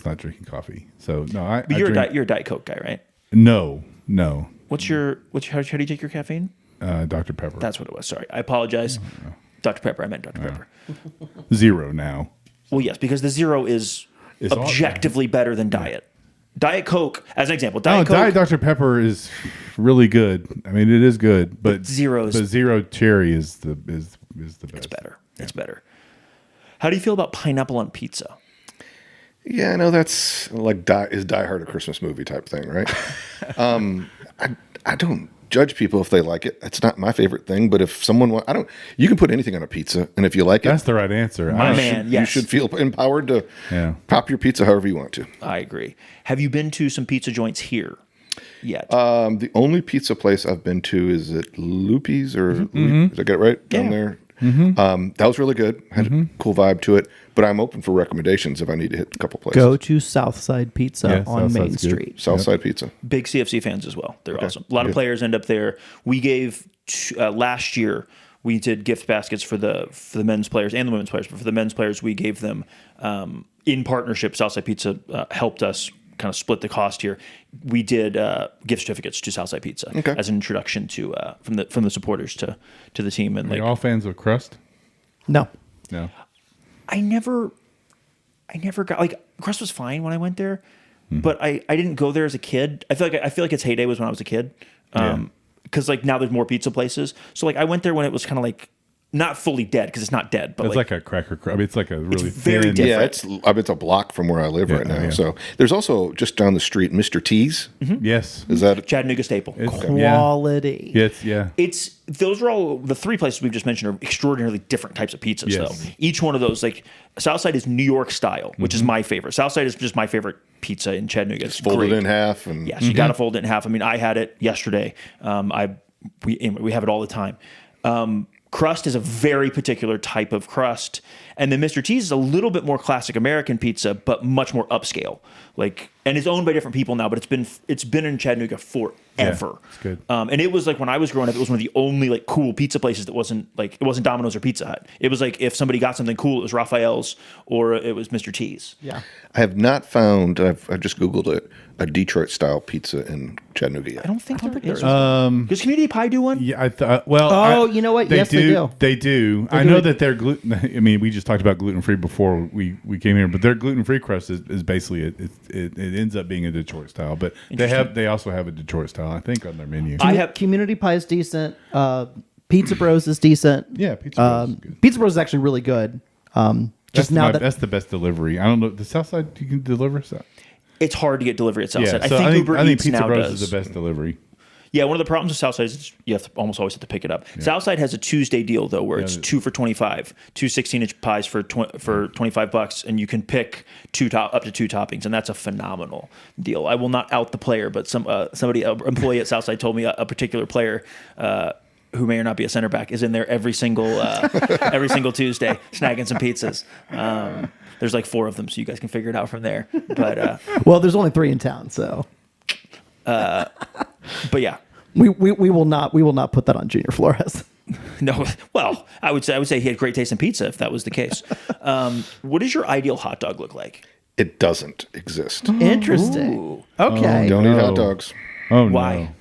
not drinking coffee. So no, But you're a Diet Coke guy, right? No. How do you take your caffeine? Dr. Pepper. That's what it was. Sorry, I apologize. Dr. Pepper. I meant Dr. Pepper. Zero now. Well, yes, because the zero is It's objectively better than Diet. Diet Coke, as an example, Diet Coke. Diet Dr. Pepper is really good. I mean, it is good, but zero cherry is the best. It's better. Yeah. It's better. How do you feel about pineapple on pizza? Yeah, I know that's like Die Hard a Christmas movie type thing, right? I don't judge people if they like it. It's not my favorite thing, but if someone you can put anything on a pizza, and if you like That's it, the right answer. you should feel empowered to pop your pizza however you want to. I agree. Have you been to some pizza joints here yet? The only pizza place I've been to is at Loopy's did I get it right down there? That was really good. Had a cool vibe to it. But I'm open for recommendations if I need to hit a couple places. Go to Southside Pizza on Southside's Main good. Street. Southside Pizza. Big CFC fans as well. They're awesome. A lot of players end up there. We gave last year. We did gift baskets for the men's players and the women's players. But for the men's players, we gave them in partnership. Southside Pizza helped us kind of split the cost here. We did gift certificates to Southside Pizza as an introduction to from the supporters to the team. And Are you all fans of crust? No. I never got crust was fine when I went there, but I didn't go there as a kid. I feel like its heyday was when I was a kid. Because now there's more pizza places. So I went there when it was kind of not fully dead because it's not dead, but It's like a cracker. I mean, it's like a really very thin. different. Yeah, it's a block from where I live right now. So there's also just down the street Mr. T's. Yes. Is that Chattanooga staple. Quality. Yes. Those are all the three places we've just mentioned are extraordinarily different types of pizzas. Yes. Though each one of those, Southside is New York style, which is my favorite. Southside is just my favorite pizza in Chattanooga. It's folded great. in half? And Yes, you got to fold it in half. I mean, I had it yesterday. We have it all the time. Crust is a very particular type of crust, and then Mr. T's is a little bit more classic American pizza, but much more upscale. And it's owned by different people now, but it's been in Chattanooga forever. it's good. And it was when I was growing up, it was one of the only cool pizza places that wasn't it wasn't Domino's or Pizza Hut. It was if somebody got something cool, it was Raphael's or it was Mr. T's. Yeah. I have not found. I've just Googled it. A Detroit style pizza in Chattanooga yet. I don't think there is. Does Community Pie do one? Yeah, I thought. You know what? Yes, they do. They do. I know that they're gluten. I mean, we just talked about gluten free before we came here, but their gluten free crust is basically it ends up being a Detroit style. But they also have a Detroit style, I think, on their menu. Community Pie is decent. Pizza Bros is decent. Yeah, Pizza Bros is good. Pizza Bros is actually really good. That's the best delivery. I don't know the Southside. You can deliver stuff. It's hard to get delivery at Southside. Yeah, so I think Uber Eats Pizza now Bros does. is the best delivery. Yeah, one of the problems with Southside is you almost always have to pick it up. Yeah. Southside has a Tuesday deal though, where it's 2 for $25, two 16-inch pies for $25, and you can pick up to two toppings, and that's a phenomenal deal. I will not out the player, but somebody employee at Southside told me a particular player. Who may or not be a center back is in there every single Tuesday snagging some pizzas. There's 4 of them, so you guys can figure it out from there. But well, there's only 3 in town, so. But yeah, we will not put that on Junior Flores. No, well, I would say he had great taste in pizza if that was the case. What does your ideal hot dog look like? It doesn't exist. Interesting. Ooh. Okay. Don't eat hot dogs. Oh no. Why?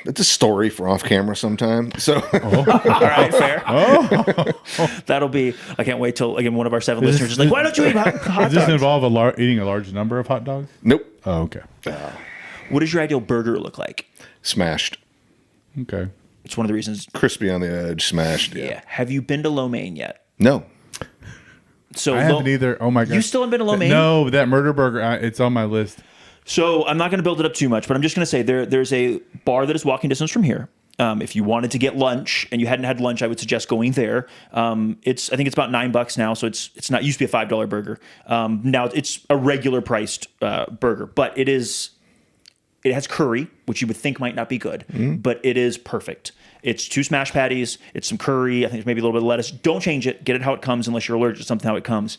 It's a story for off camera sometime. So all right, fair. That'll be. I can't wait till one of our 7 listeners is like, "Why don't you eat hot dogs?" Does this involve eating a large number of hot dogs? Nope. Oh, okay. What does your ideal burger look like? Smashed. Okay. It's one of the reasons. Crispy on the edge, smashed. Yeah. Have you been to Lo Mein yet? No. So I haven't either. Oh my god. You still haven't been to Lo Mein? No, that murder burger. It's on my list. So I'm not going to build it up too much, but I'm just going to say there's a bar that is walking distance from here. If you wanted to get lunch and you hadn't had lunch, I would suggest going there. I think it's about $9 now, so it's not used to be a $5 burger. Now it's a regular priced burger, but it has curry, which you would think might not be good, but it is perfect. It's 2 smash patties, it's some curry, I think it's maybe a little bit of lettuce. Don't change it. Get it how it comes unless you're allergic to something how it comes.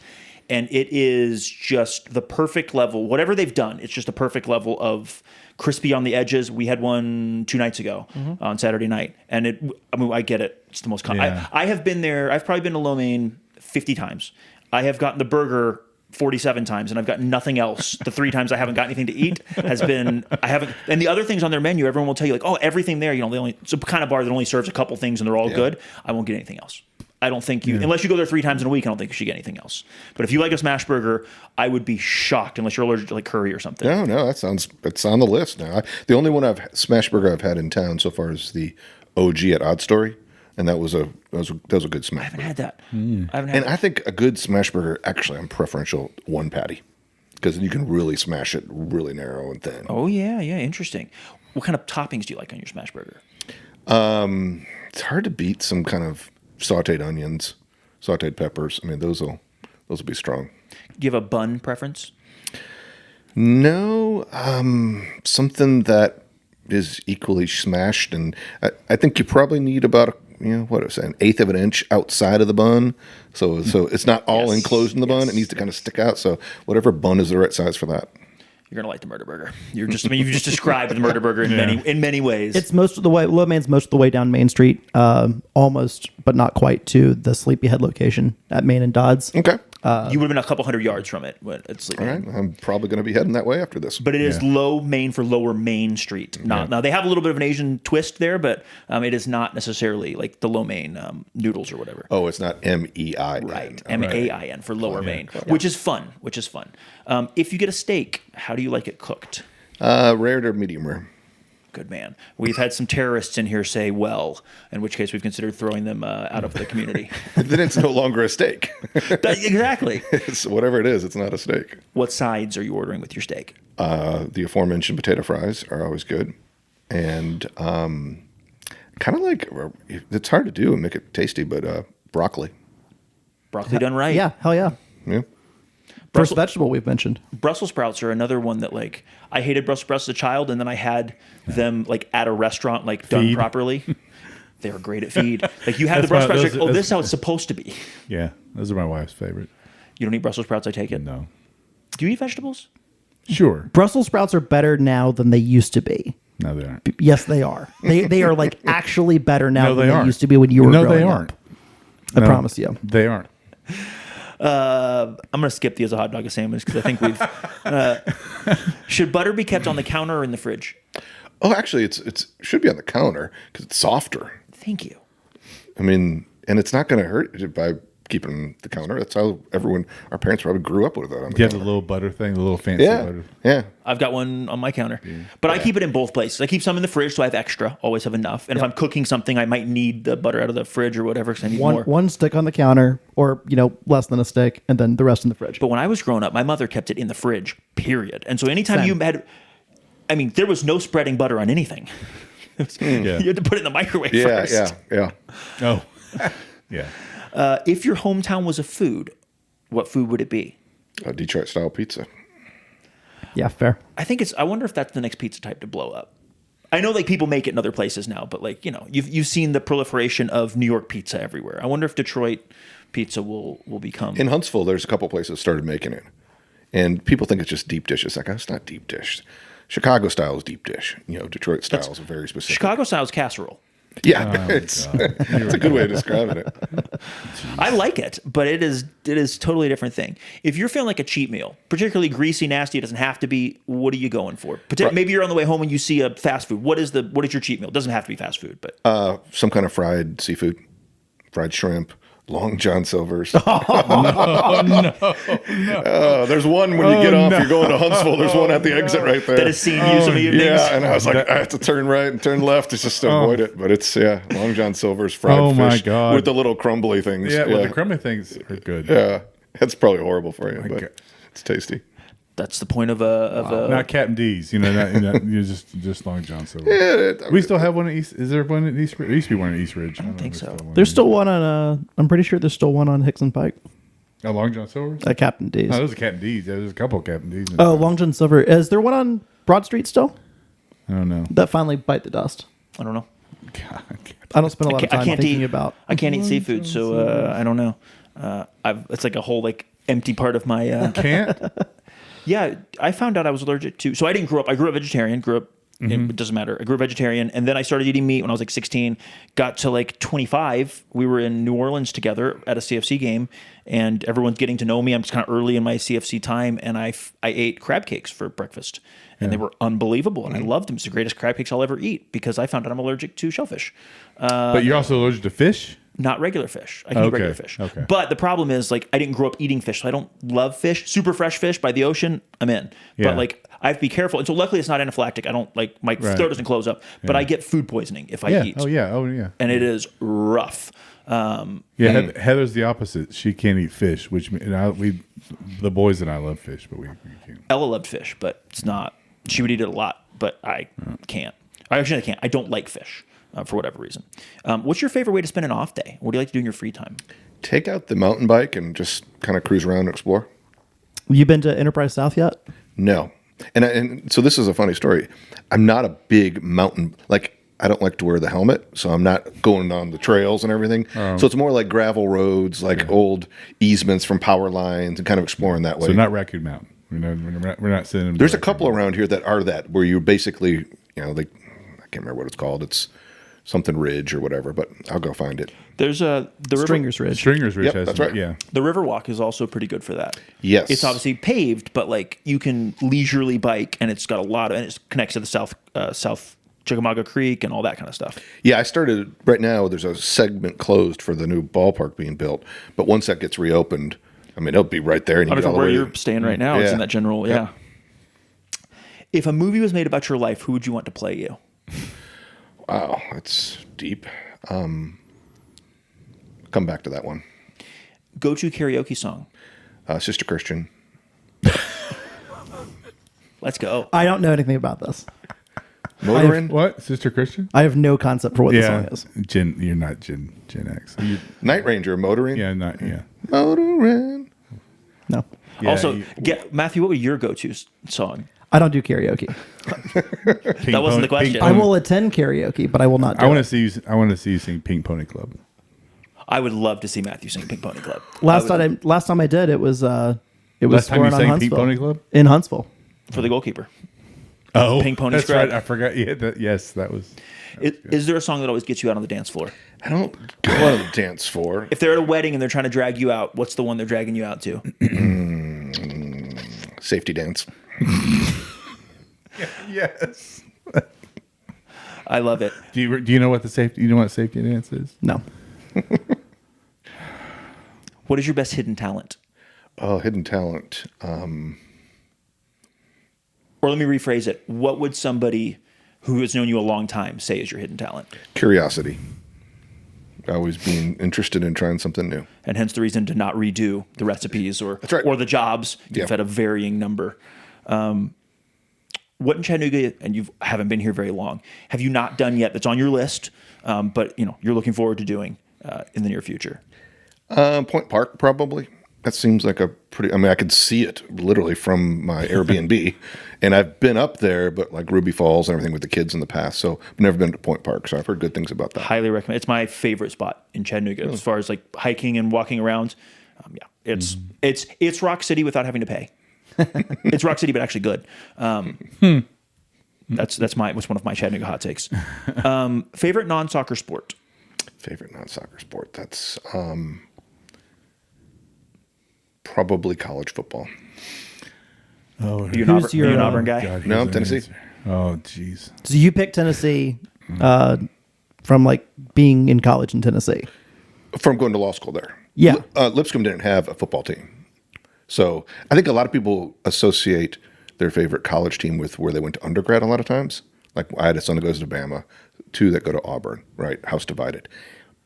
and it is just the perfect level. Whatever they've done, it's just a perfect level of crispy on the edges. We had one 2 nights ago on Saturday night, and I get it. It's the most. I have been there. I've probably been to Lo Mein 50 times. I have gotten the burger 47 times, and I've got nothing else. The 3 times I haven't got anything to eat has been, I haven't, and the other things on their menu, everyone will tell you like, oh, everything there, it's a kind of bar that only serves a couple things and they're all good. I won't get anything else. I don't think unless you go there 3 times in a week, I don't think you should get anything else. But if you like a smash burger, I would be shocked unless you're allergic to like curry or something. No, it's on the list now. The only one smash burger I've had in town so far is the OG at Odd Story. And that was a good smash. I haven't burger. had that. I haven't had I think a good smash burger, actually, I'm preferential 1 patty because you can really smash it really narrow and thin. Oh yeah, interesting. What kind of toppings do you like on your smash burger? It's hard to beat some kind of sautéed onions, sautéed peppers. I mean, those will be strong. Do you have a bun preference? No, something that is equally smashed, and I think you probably need about an eighth of an inch outside of the bun, so it's not all enclosed in the bun. It needs to kind of stick out. So whatever bun is the right size for that. You're gonna like the murder burger. You've just described the murder burger in many ways. It's most of the way. Lo Mein's most of the way down Main Street, almost, but not quite to the Sleepyhead location at Main and Dodds. Okay. You would have been a couple hundred yards from it at Sleepy. All right. I'm probably going to be heading that way after this. But it is Low Main for Lower Main Street. Now they have a little bit of an Asian twist there, but it is not necessarily like the Lo Mein noodles or whatever. Oh, it's not MEIN. Right, MAIN for Lower Main, which is fun. If you get a steak, how do you like it cooked? Rare to medium rare. Good man. We've had some terrorists in here say, well, in which case we've considered throwing them out of the community. Then it's no longer a steak. Exactly. It's whatever it is, it's not a steak. What sides are you ordering with your steak? The aforementioned potato fries are always good. And kind of like, it's hard to do and make it tasty, but broccoli. Broccoli done right. Yeah, hell yeah. Yeah. First vegetable we've mentioned. Brussels sprouts are another one that like I hated Brussels sprouts as a child, and then I had them like at a restaurant like done properly. They were great at feed. Like you have the Brussels sprouts, like, this is how it's supposed to be. Yeah, those are my wife's favorite. You don't eat Brussels sprouts, I take it? No. Do you eat vegetables? Sure. Brussels sprouts are better now than they used to be. No, they aren't. Yes, they are. They are like actually better now No, than they they aren't. used to be when you were growing up. No, they aren't. I promise you. They aren't. I'm going to skip the as a hot dog a sandwich because I think we've... should butter be kept on the counter or in the fridge? Oh, actually, it should be on the counter because it's softer. Thank you. I mean, and it's not going to hurt by keeping the counter. That's how our parents probably grew up with that on the Do you have counter. the little butter thing, the little fancy butter? Yeah. I've got one on my counter, but I keep it in both places. I keep some in the fridge, so I have extra, always have enough. And if I'm cooking something, I might need the butter out of the fridge or whatever because I need more. One stick on the counter, or less than a stick, and then the rest in the fridge. But when I was growing up, my mother kept it in the fridge, period. And so anytime you had, there was no spreading butter on anything. You had to put it in the microwave first. Yeah. Oh, yeah. If your hometown was a food, what food would it be? A Detroit style pizza. Yeah, fair. I wonder if that's the next pizza type to blow up. I know like people make it in other places now, but like, you've seen the proliferation of New York pizza everywhere. I wonder if Detroit pizza will become. In Huntsville, there's a couple places that started making it. And people think it's just deep dish. It's like, it's not deep dish. Chicago style is deep dish. Detroit style is very specific. Chicago style is casserole. Yeah, it's a good way of describing it. I like it, but it is totally a different thing. If you're feeling like a cheat meal, particularly greasy, nasty, it doesn't have to be. What are you going for? Maybe you're on the way home and you see a fast food. What is your cheat meal? It doesn't have to be fast food, but Some kind of fried seafood, fried shrimp, Long John Silver's. No. There's one when you get off, you're going to Huntsville. There's one at the exit right there. that has seen you some evenings. Yeah, and I was like, I have to turn right and turn left just to avoid it. But it's, Long John Silver's fried fish my God. with the little crumbly things. Yeah, well, the crummy things are good. Yeah, it's probably horrible for you, but God. it's tasty. That's the point of a. Not Captain D's, just Long John Silver. We still have one at East. Is there one at East Ridge? There used to be one at East Ridge. I don't think so. There's still one on. I'm pretty sure there's still one on Hickson Pike. Oh, Long John Silver? At Captain D's. No, there's a Captain D's. There's a couple of Captain D's. Oh, Long John Silver. Is there one on Broad Street still? I don't know. That finally bite the dust. I don't know. God, I don't spend a lot of time thinking about. I can't eat seafood, so I don't know. It's like a whole like empty part of my. Can't. Yeah, I found out I was allergic to. So I didn't grow up. I grew up vegetarian. It doesn't matter. I grew up vegetarian, and then I started eating meat when I was like 16. Got to like 25. We were in New Orleans together at a CFC game, and everyone's getting to know me. I'm just kind of early in my CFC time, and I ate crab cakes for breakfast, and they were unbelievable, and I loved them. It's the greatest crab cakes I'll ever eat because I found out I'm allergic to shellfish. But you're also allergic to fish? Not regular fish. I can eat regular fish. Okay. But the problem is, like, I didn't grow up eating fish, so I don't love fish. Super fresh fish by the ocean, I'm in. Yeah. But, like, I have to be careful. And so luckily it's not anaphylactic. I don't, like, my throat doesn't close up. But I get food poisoning if I eat. Oh, yeah. And it is rough. Heather's the opposite. She can't eat fish, which the boys and I love fish, but we can't. Ella loved fish, but it's not. She would eat it a lot, but I can't. I can't. I don't like fish. For whatever reason. What's your favorite way to spend an off day? What do you like to do in your free time? Take out the mountain bike and just kind of cruise around and explore. You been to Enterprise South yet? No. And so this is a funny story. I'm not a big mountain, like I don't like to wear the helmet, so I'm not going on the trails and everything. So it's more like gravel roads, like old easements from power lines and kind of exploring that way. So not Raccoon Mountain. We're not sending them. There's a couple around here that are that, where you basically, I can't remember what it's called. It's something Ridge or whatever, but I'll go find it. There's the Stringer's Ridge. Stringer's Ridge Yep, has that's right. Yeah. The Riverwalk is also pretty good for that. Yes. It's obviously paved, but like you can leisurely bike, and it's got a lot of, and it connects to the South Chickamauga Creek and all that kind of stuff. Yeah, I started right now. There's a segment closed for the new ballpark being built, but once that gets reopened, I mean, it'll be right there. And I you don't get know all the where way you're staying right now. It's Yeah. in that general, Yep. If a movie was made about your life, who would you want to play you? Wow, that's deep. Come back to that one. Go-to karaoke song. Sister Christian. Let's go. I don't know anything about this. Motorin. What? Sister Christian? I have no concept for what the song is. You're not Gen X. Night Ranger. Motoring. Yeah. Motorin. No. Yeah, Also, Matthew, what would your go-to song? I don't do karaoke. That wasn't the question. I will attend karaoke, but I will not do I want it. to see you sing Pink Pony Club. I would love to see Matthew sing Pink Pony Club. Last time I did, it was Last time you scoring on sang Huntsville. Pink Pony Club? In Huntsville. For the goalkeeper. Oh, Pink Pony that's Scrub. right. I forgot. Yeah, that was. Is there a song that always gets you out on the dance floor? I don't go on the dance floor. If they're at a wedding and they're trying to drag you out, what's the one they're dragging you out to? Safety dance. Yes. I love it. Do you know what safety dance is? No. What is your best hidden talent? Oh, hidden talent. Or let me rephrase it. What would somebody who has known you a long time say is your hidden talent? Curiosity. Always being interested in trying something new. And hence the reason to not redo the recipes or That's right. or the jobs. You've Yeah. had a varying number. What in Chattanooga, and you haven't been here very long, have you not done yet that's on your list, but you're looking forward to doing in the near future? Point Park, probably. That seems like a pretty. I mean, I could see it literally from my Airbnb, and I've been up there, but like Ruby Falls and everything with the kids in the past. So I've never been to Point Park, so I've heard good things about that. Highly recommend. It's my favorite spot in Chattanooga as far as like hiking and walking around. It's Rock City without having to pay. It's Rock City, but actually good. That's one of my Chattanooga hot takes. Favorite non-soccer sport. Favorite non-soccer sport. That's probably college football. Oh, Are you Who's your, an Auburn guy? God, No, here's an Tennessee. answer. Oh, jeez. So you picked Tennessee from like being in college in Tennessee. From going to law school there. Yeah. Lipscomb didn't have a football team. So I think a lot of people associate their favorite college team with where they went to undergrad a lot of times. Like I had a son that goes to Bama, two that go to Auburn, right? House divided.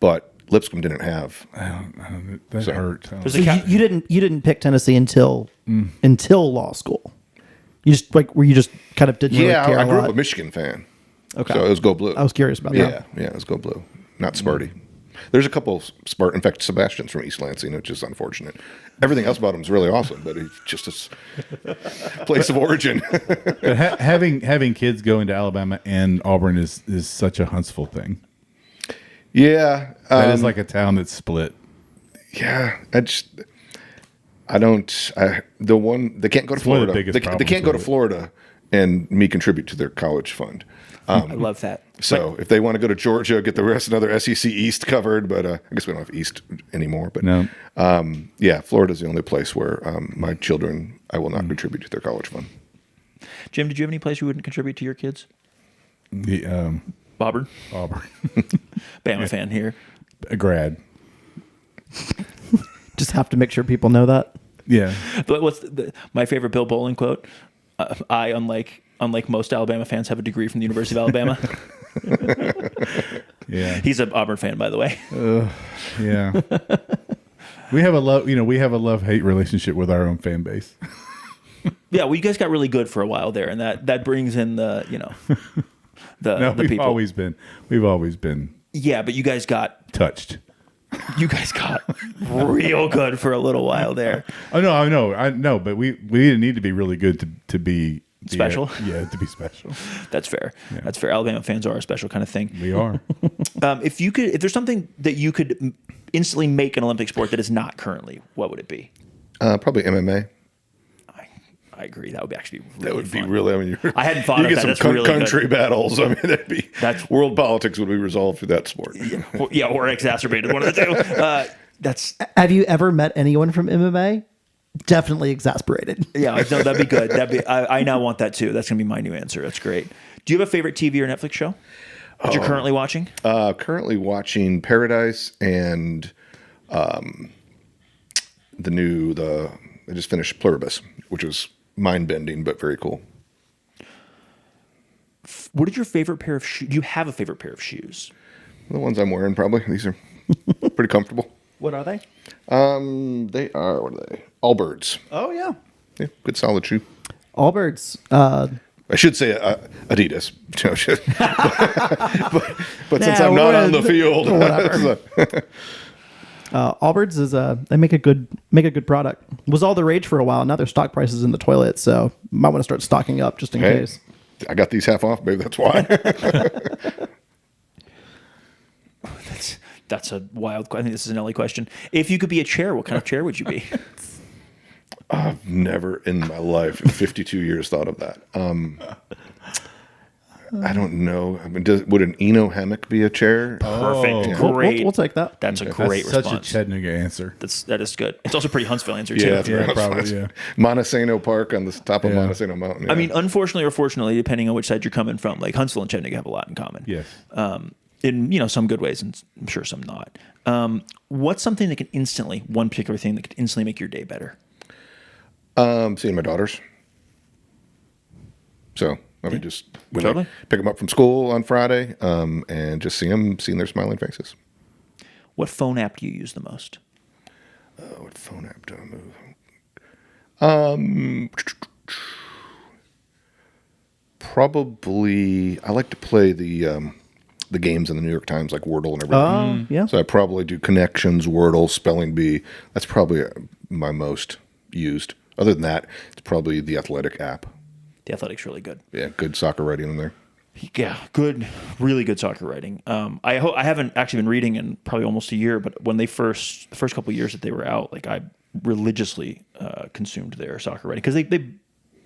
But Lipscomb didn't have. That hurt. There's So a you didn't pick Tennessee until law school. You just you just kind of didn't really care I a grew lot. up a Michigan fan. Okay. So it was Go Blue. I was curious about that. Yeah, it was Go Blue, not Sparty. There's a couple of Spartan. In fact, Sebastian's from East Lansing, which is unfortunate. Everything else about him is really awesome, but he's just a place of origin. But having kids going to Alabama and Auburn is such a Huntsville thing. Yeah. That is like a town that's split. Yeah. I don't. The one they can't go to one of the Florida. biggest They can't go to problems with it. Florida and me contribute to their college fund. I love that. So if they want to go to Georgia, get the rest another SEC East covered, but I guess we don't have East anymore. But No. yeah, Florida's the only place where my children I will not contribute to their college fund. Jim, did you have any place you wouldn't contribute to your kids? The Auburn, Auburn. Bama fan here. A grad. Just have to make sure people know that. Yeah. But what's my favorite Bill Bowling quote? I, unlike most Alabama fans, have a degree from the University of Alabama. Yeah. He's an Auburn fan, by the way. Yeah. We have a love-hate relationship with our own fan base. Yeah, well, you guys got really good for a while there, and that brings in the No, the we've people. always been Yeah, but you guys got touched. real good for a little while there. Oh no, I know, but we didn't need to be really good to be Special? Yeah, to be special. That's fair. That's fair. Alabama fans are a special kind of thing. We are. If there's something that you could instantly make an Olympic sport that is not currently, what would it be? Probably MMA. I agree. That would be actually really That would be fun. really. I mean, I hadn't thought you of get that. some That's really good. country battles. I mean, That's- world politics would be resolved through that sport. Yeah, or exacerbated, one of the two. That's Have you ever met anyone from MMA? Definitely exasperated. yeah. No, that'd be good. I now want that too. That's gonna be my new answer. That's great. Do you have a favorite TV or Netflix show that you're currently watching? Currently watching Paradise and I just finished Pluribus, which was mind bending but very cool. What is your favorite pair of shoes? Do you have a favorite pair of shoes? The ones I'm wearing, probably. These are pretty comfortable. What are they? They are, what are they? Allbirds. Oh, yeah. Yeah, good solid shoe. Allbirds. I should say Adidas. but since Nah, I'm not we're- on the field. whatever. Allbirds is they make a good product. Was all the rage for a while. Now their stock price is in the toilet, so might want to start stocking up just in Hey, case. I got these half off, baby. That's why. That's a wild. I think this is an Ellie question. If you could be a chair, what kind of chair would you be? Never in my life, in 52 years, thought of that. I don't know. I mean, would an Eno hammock be a chair? Perfect. yeah. Great. We'll take that. That's a That's great such response. a Chattanooga answer. That is good. It's also a pretty Huntsville answer too. Yeah, it's Yeah, very probably, much. yeah. Montesano Park on the top of Yeah. Montesano Mountain. I yeah. mean, unfortunately or fortunately, depending on which side you're coming from, like Huntsville and Chattanooga have a lot in common. Yes. In some good ways, and I'm sure some not. What's something that can one particular thing that could instantly make your day better? seeing my daughters. So I mean, just when Totally. I pick them up from school on Friday, and just seeing their smiling faces. What phone app do you use the most? What phone app do I move? Probably I like to play the games in the New York Times, like Wordle and everything. Yeah. So I probably do Connections, Wordle, Spelling Bee. That's probably my most used. Other than that, it's probably the Athletic app. The Athletic's really good. Yeah, good soccer writing in there. Yeah, good, really good soccer writing. I haven't actually been reading in probably almost a year, but when the first couple of years that they were out, like I religiously consumed their soccer writing because they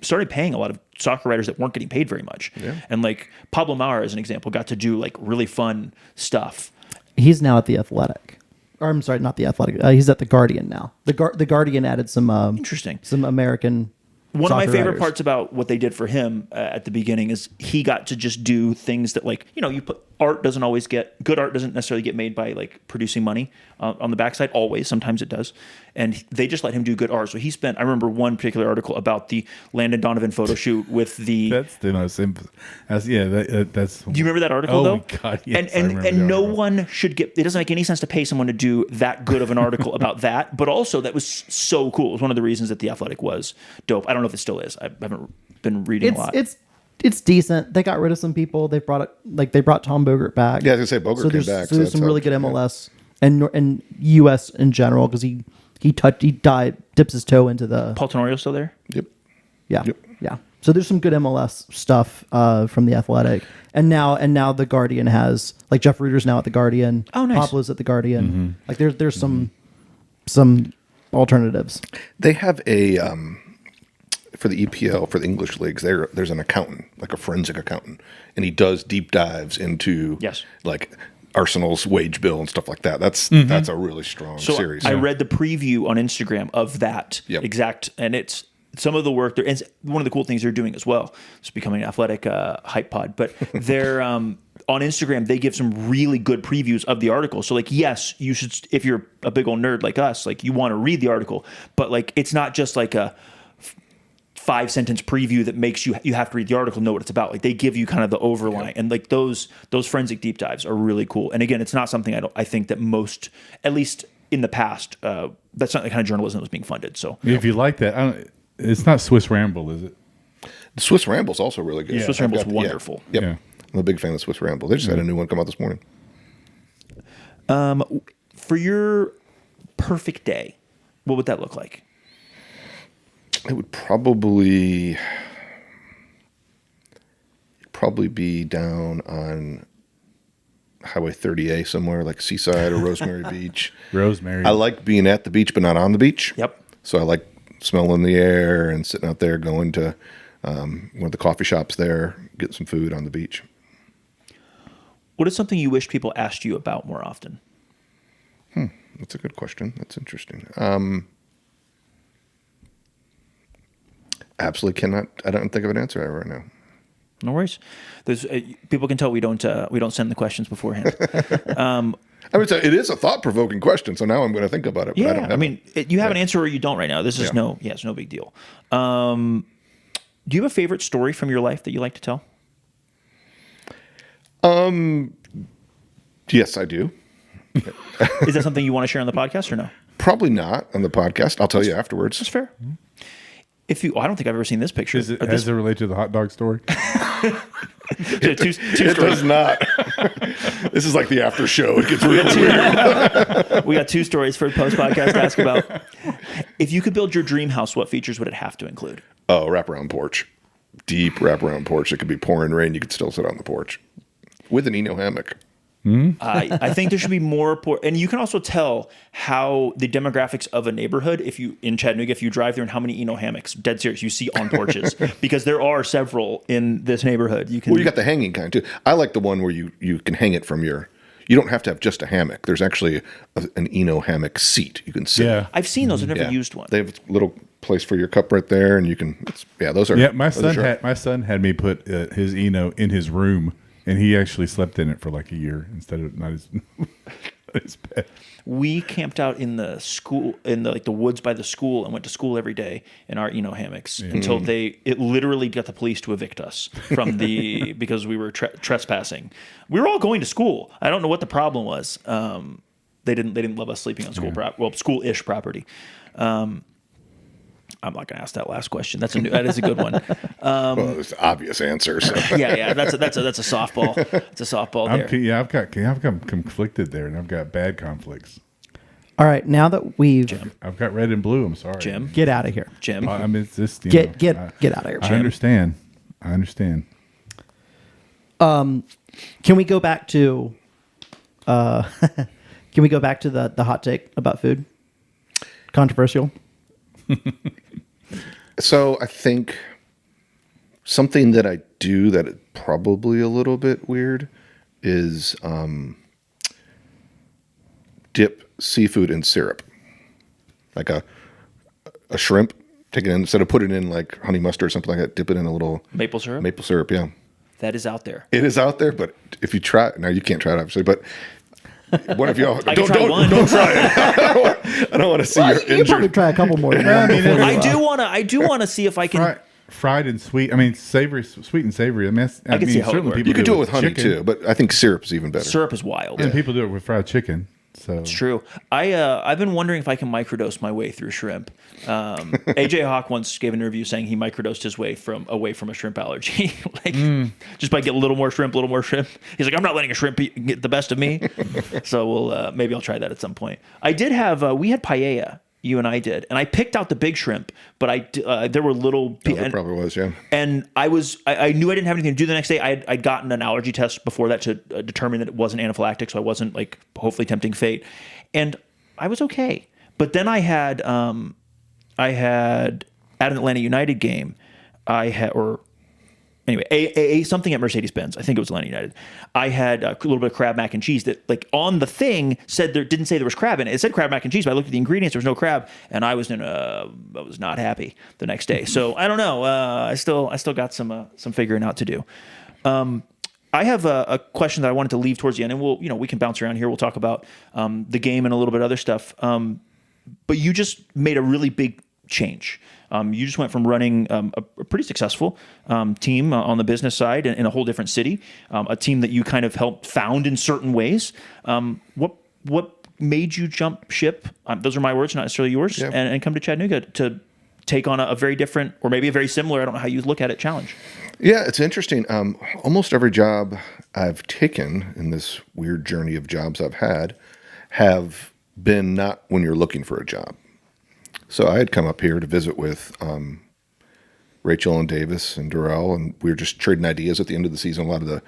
started paying a lot of soccer writers that weren't getting paid very much. Yeah. And like Pablo Maurer, as an example, got to do like really fun stuff. He's now at the Athletic. Or I'm sorry, not the Athletic. He's at the Guardian now. The Guardian added some Interesting. some American. One of my soccer favorite writers. parts about what they did for him at the beginning is he got to just do things that, like, you put art doesn't always get good art doesn't necessarily get made by like producing money on the backside. Always, sometimes it does, and they just let him do good art. So he spent. I remember one particular article about the Landon Donovan photo shoot with the. That's the most simple. That's that's. Do you remember that article Oh though? my God, yes, I and remember and the no article. one should get. It doesn't make any sense to pay someone to do that good of an article about that. But also, that was so cool. It was one of the reasons that the Athletic was dope. I don't know if it still is. I haven't been reading a lot. It's decent. They got rid of some people. They brought Tom Bogert back. Yeah, I was gonna say Bogert came there's, back, So so there's that's some really helped, good yeah. MLS and US in general because he dips his toe into the Paul Tenorio still there? Yep. yeah Yep. yeah. So there's some good MLS stuff from the Athletic, and now the Guardian has like Jeff Reuter's now at the Guardian. Oh, nice. Pablo's at the Guardian. Mm-hmm. Like there's some alternatives. They have a for the EPL, for the English leagues. There's an accountant, like a forensic accountant, and he does deep dives into Yes. like Arsenal's wage bill and stuff like that. That's a really strong So series. I read the preview on Instagram of that Yep. exact, and it's some of the work there. And one of the cool things they're doing as well. It's becoming an athletic hype pod, but they're on Instagram. They give some really good previews of the article. So like, yes, you should, if you're a big old nerd like us, like you want to read the article, but like it's not just like a 5-sentence preview that makes you have to read the article, know what it's about. Like they give you kind of the overline, and like those forensic deep dives are really cool. And again, it's not something I think that most, at least in the past, that's not the kind of journalism that was being funded. So If you like that, it's not Swiss Ramble, is it? The Swiss Ramble's also really good. Swiss Ramble's wonderful. Yep. Yeah. I'm a big fan of Swiss Ramble. They just had a new one come out this morning. For your perfect day, what would that look like? It would probably be down on Highway 30A somewhere, like Seaside or Rosemary Beach. Rosemary. I like being at the beach, but not on the beach. Yep. So I like smelling the air and sitting out there, going to one of the coffee shops there, getting some food on the beach. What is something you wish people asked you about more often? That's a good question. That's interesting. Absolutely cannot. I don't think of an answer right now. No worries. There's people can tell we don't send the questions beforehand. I would say it is a thought-provoking question, so now I'm going to think about it. But I don't have you have an answer or you don't right now. This is it's no big deal. Do you have a favorite story from your life that you like to tell? Yes, I do. Is that something you want to share on the podcast or no? Probably not on the podcast. I'll tell you afterwards. That's fair. If you, I don't think I've ever seen this picture. Does it relate to the hot dog story? It does not. This is like the after show. It gets really weird. We got two stories for the post podcast to ask about. If you could build your dream house, what features would it have to include? Oh, wraparound porch. Deep wraparound porch. It could be pouring rain. You could still sit on the porch with an Eno hammock. I think there should be more, and you can also tell how the demographics of a neighborhood, if you in Chattanooga, if you drive there, and how many Eno hammocks, dead serious, you see on porches, because there are several in this neighborhood. You got the hanging kind too. I like the one where you can hang it from your. You don't have to have just a hammock. There's actually an Eno hammock seat you can sit. Yeah. I've seen those. I've never used one. They have a little place for your cup right there, and you can. Those are. Yeah, my son had me put his Eno in his room. And he actually slept in it for like a year instead of not his bed. We camped out in the school, in the woods by the school, and went to school every day in our Eno hammocks until it literally got the police to evict us from because we were trespassing. We were all going to school. I don't know what the problem was. They didn't love us sleeping on school-ish property. I'm not going to ask that last question. That is a good one. Well, there's obvious answers. Yeah. That's a softball. It's a softball there. I've got conflicted there, and I've got bad conflicts. All right, now that I've got red and blue. I'm sorry, Jim. get out of here. Jim. I mean, it's just Get out of here. I understand. Can we go back to the hot take about food? Controversial. So I think something that I do that is probably a little bit weird is dip seafood in syrup, like a shrimp. Take it in instead of putting it in like honey mustard or something like that. Dip it in a little Maple syrup. Maple syrup, yeah. That is out there. It is out there, but if you try it, now you can't try it obviously, but. One of y'all, don't try it. I don't want to see your You probably injured. try a couple more. I do want to see if I can. Fried and sweet. I mean, savory, sweet and savory. I mean, I can see how it certainly works. people You could do it with honey chicken, too, but I think syrup is even better. Syrup is wild. and people do it with fried chicken. So It's true. I've been wondering if I can microdose my way through shrimp. AJ Hawk once gave an interview saying he microdosed his way away from a shrimp allergy, just by getting a little more shrimp. He's like, I'm not letting a shrimp get the best of me. So maybe I'll try that at some point. I did have we had paella. You and I did, and I picked out the big shrimp, but there were little. There probably was, yeah. And I knew I didn't have anything to do the next day. I'd gotten an allergy test before that to determine that it wasn't anaphylactic, so I wasn't like hopefully tempting fate. And I was okay. But then I had at an Atlanta United game, a something at Mercedes-Benz. I think it was Atlanta United. I had a little bit of crab mac and cheese that, like, on the thing said didn't say there was crab in it. It said crab mac and cheese, but I looked at the ingredients. There was no crab, and I was not happy the next day. So I don't know. I still got some figuring out to do. I have a question that I wanted to leave towards the end, and we can bounce around here. We'll talk about the game and a little bit of other stuff. But you just made a really big change. You just went from running a pretty successful team on the business side in a whole different city, a team that you kind of helped found in certain ways. What made you jump ship? Those are my words, not necessarily yours, and come to Chattanooga to take on a very different, or maybe a very similar, I don't know how you look at it, challenge. Yeah, it's interesting. Almost every job I've taken in this weird journey of jobs I've had have been not when you're looking for a job. So I had come up here to visit with Rachel and Davis and Durrell, and we were just trading ideas at the end of the season. A lot of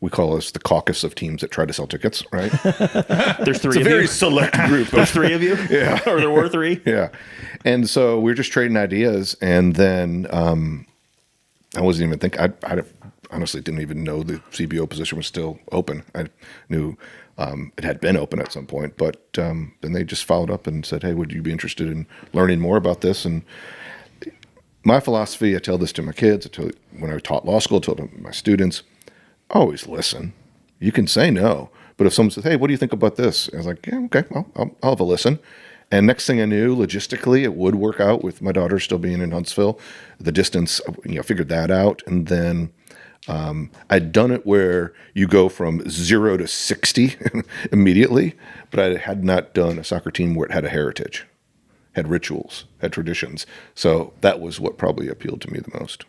we call us the caucus of teams that try to sell tickets, right? There's three it's a of very you. select group. There's three of you? Yeah. Or there were three? Yeah. And so we were just trading ideas, and then I wasn't even thinking, I honestly didn't even know the CBO position was still open. I knew it had been open at some point, but then they just followed up and said, hey, would you be interested in learning more about this? And my philosophy, I tell this to my kids, when I taught law school, I told my students, always listen. You can say no, but if someone says, hey, what do you think about this? I was like, yeah, okay, well, I'll have a listen. And next thing I knew, logistically, it would work out with my daughter still being in Huntsville. The distance, figured that out. And then I'd done it where you go from 0 to 60 immediately, but I had not done a soccer team where it had a heritage, had rituals, had traditions. So that was what probably appealed to me the most.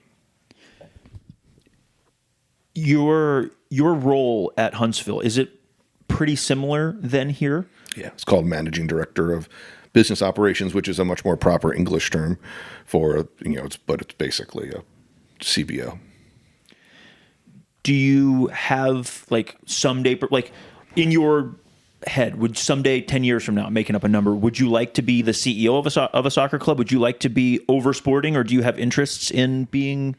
Your role at Huntsville, is it pretty similar than here? Yeah, it's called managing director of business operations, which is a much more proper English term for, but it's basically a CBO. Do you have someday, in your head, would someday 10 years from now, I'm making up a number, would you like to be the CEO of a soccer club? Would you like to be over sporting, or do you have interests in being,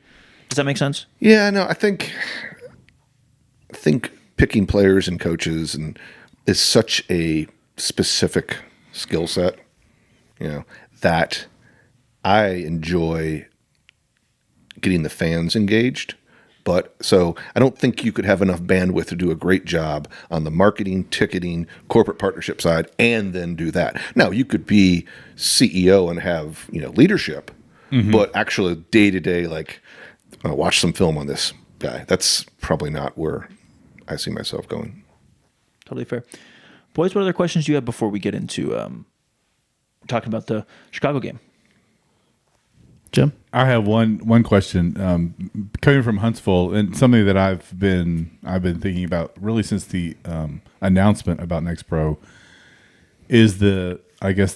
does that make sense? Yeah, no, I think picking players and coaches is such a specific skill set, that I enjoy getting the fans engaged. But so I don't think you could have enough bandwidth to do a great job on the marketing, ticketing, corporate partnership side, and then do that. Now, you could be CEO and have, leadership, but actually day to day, watch some film on this guy. That's probably not where I see myself going. Totally fair. Boys, what other questions do you have before we get into talking about the Chicago game? Jim? I have one question. Coming from Huntsville, and something that I've been thinking about really since the announcement about Next Pro is the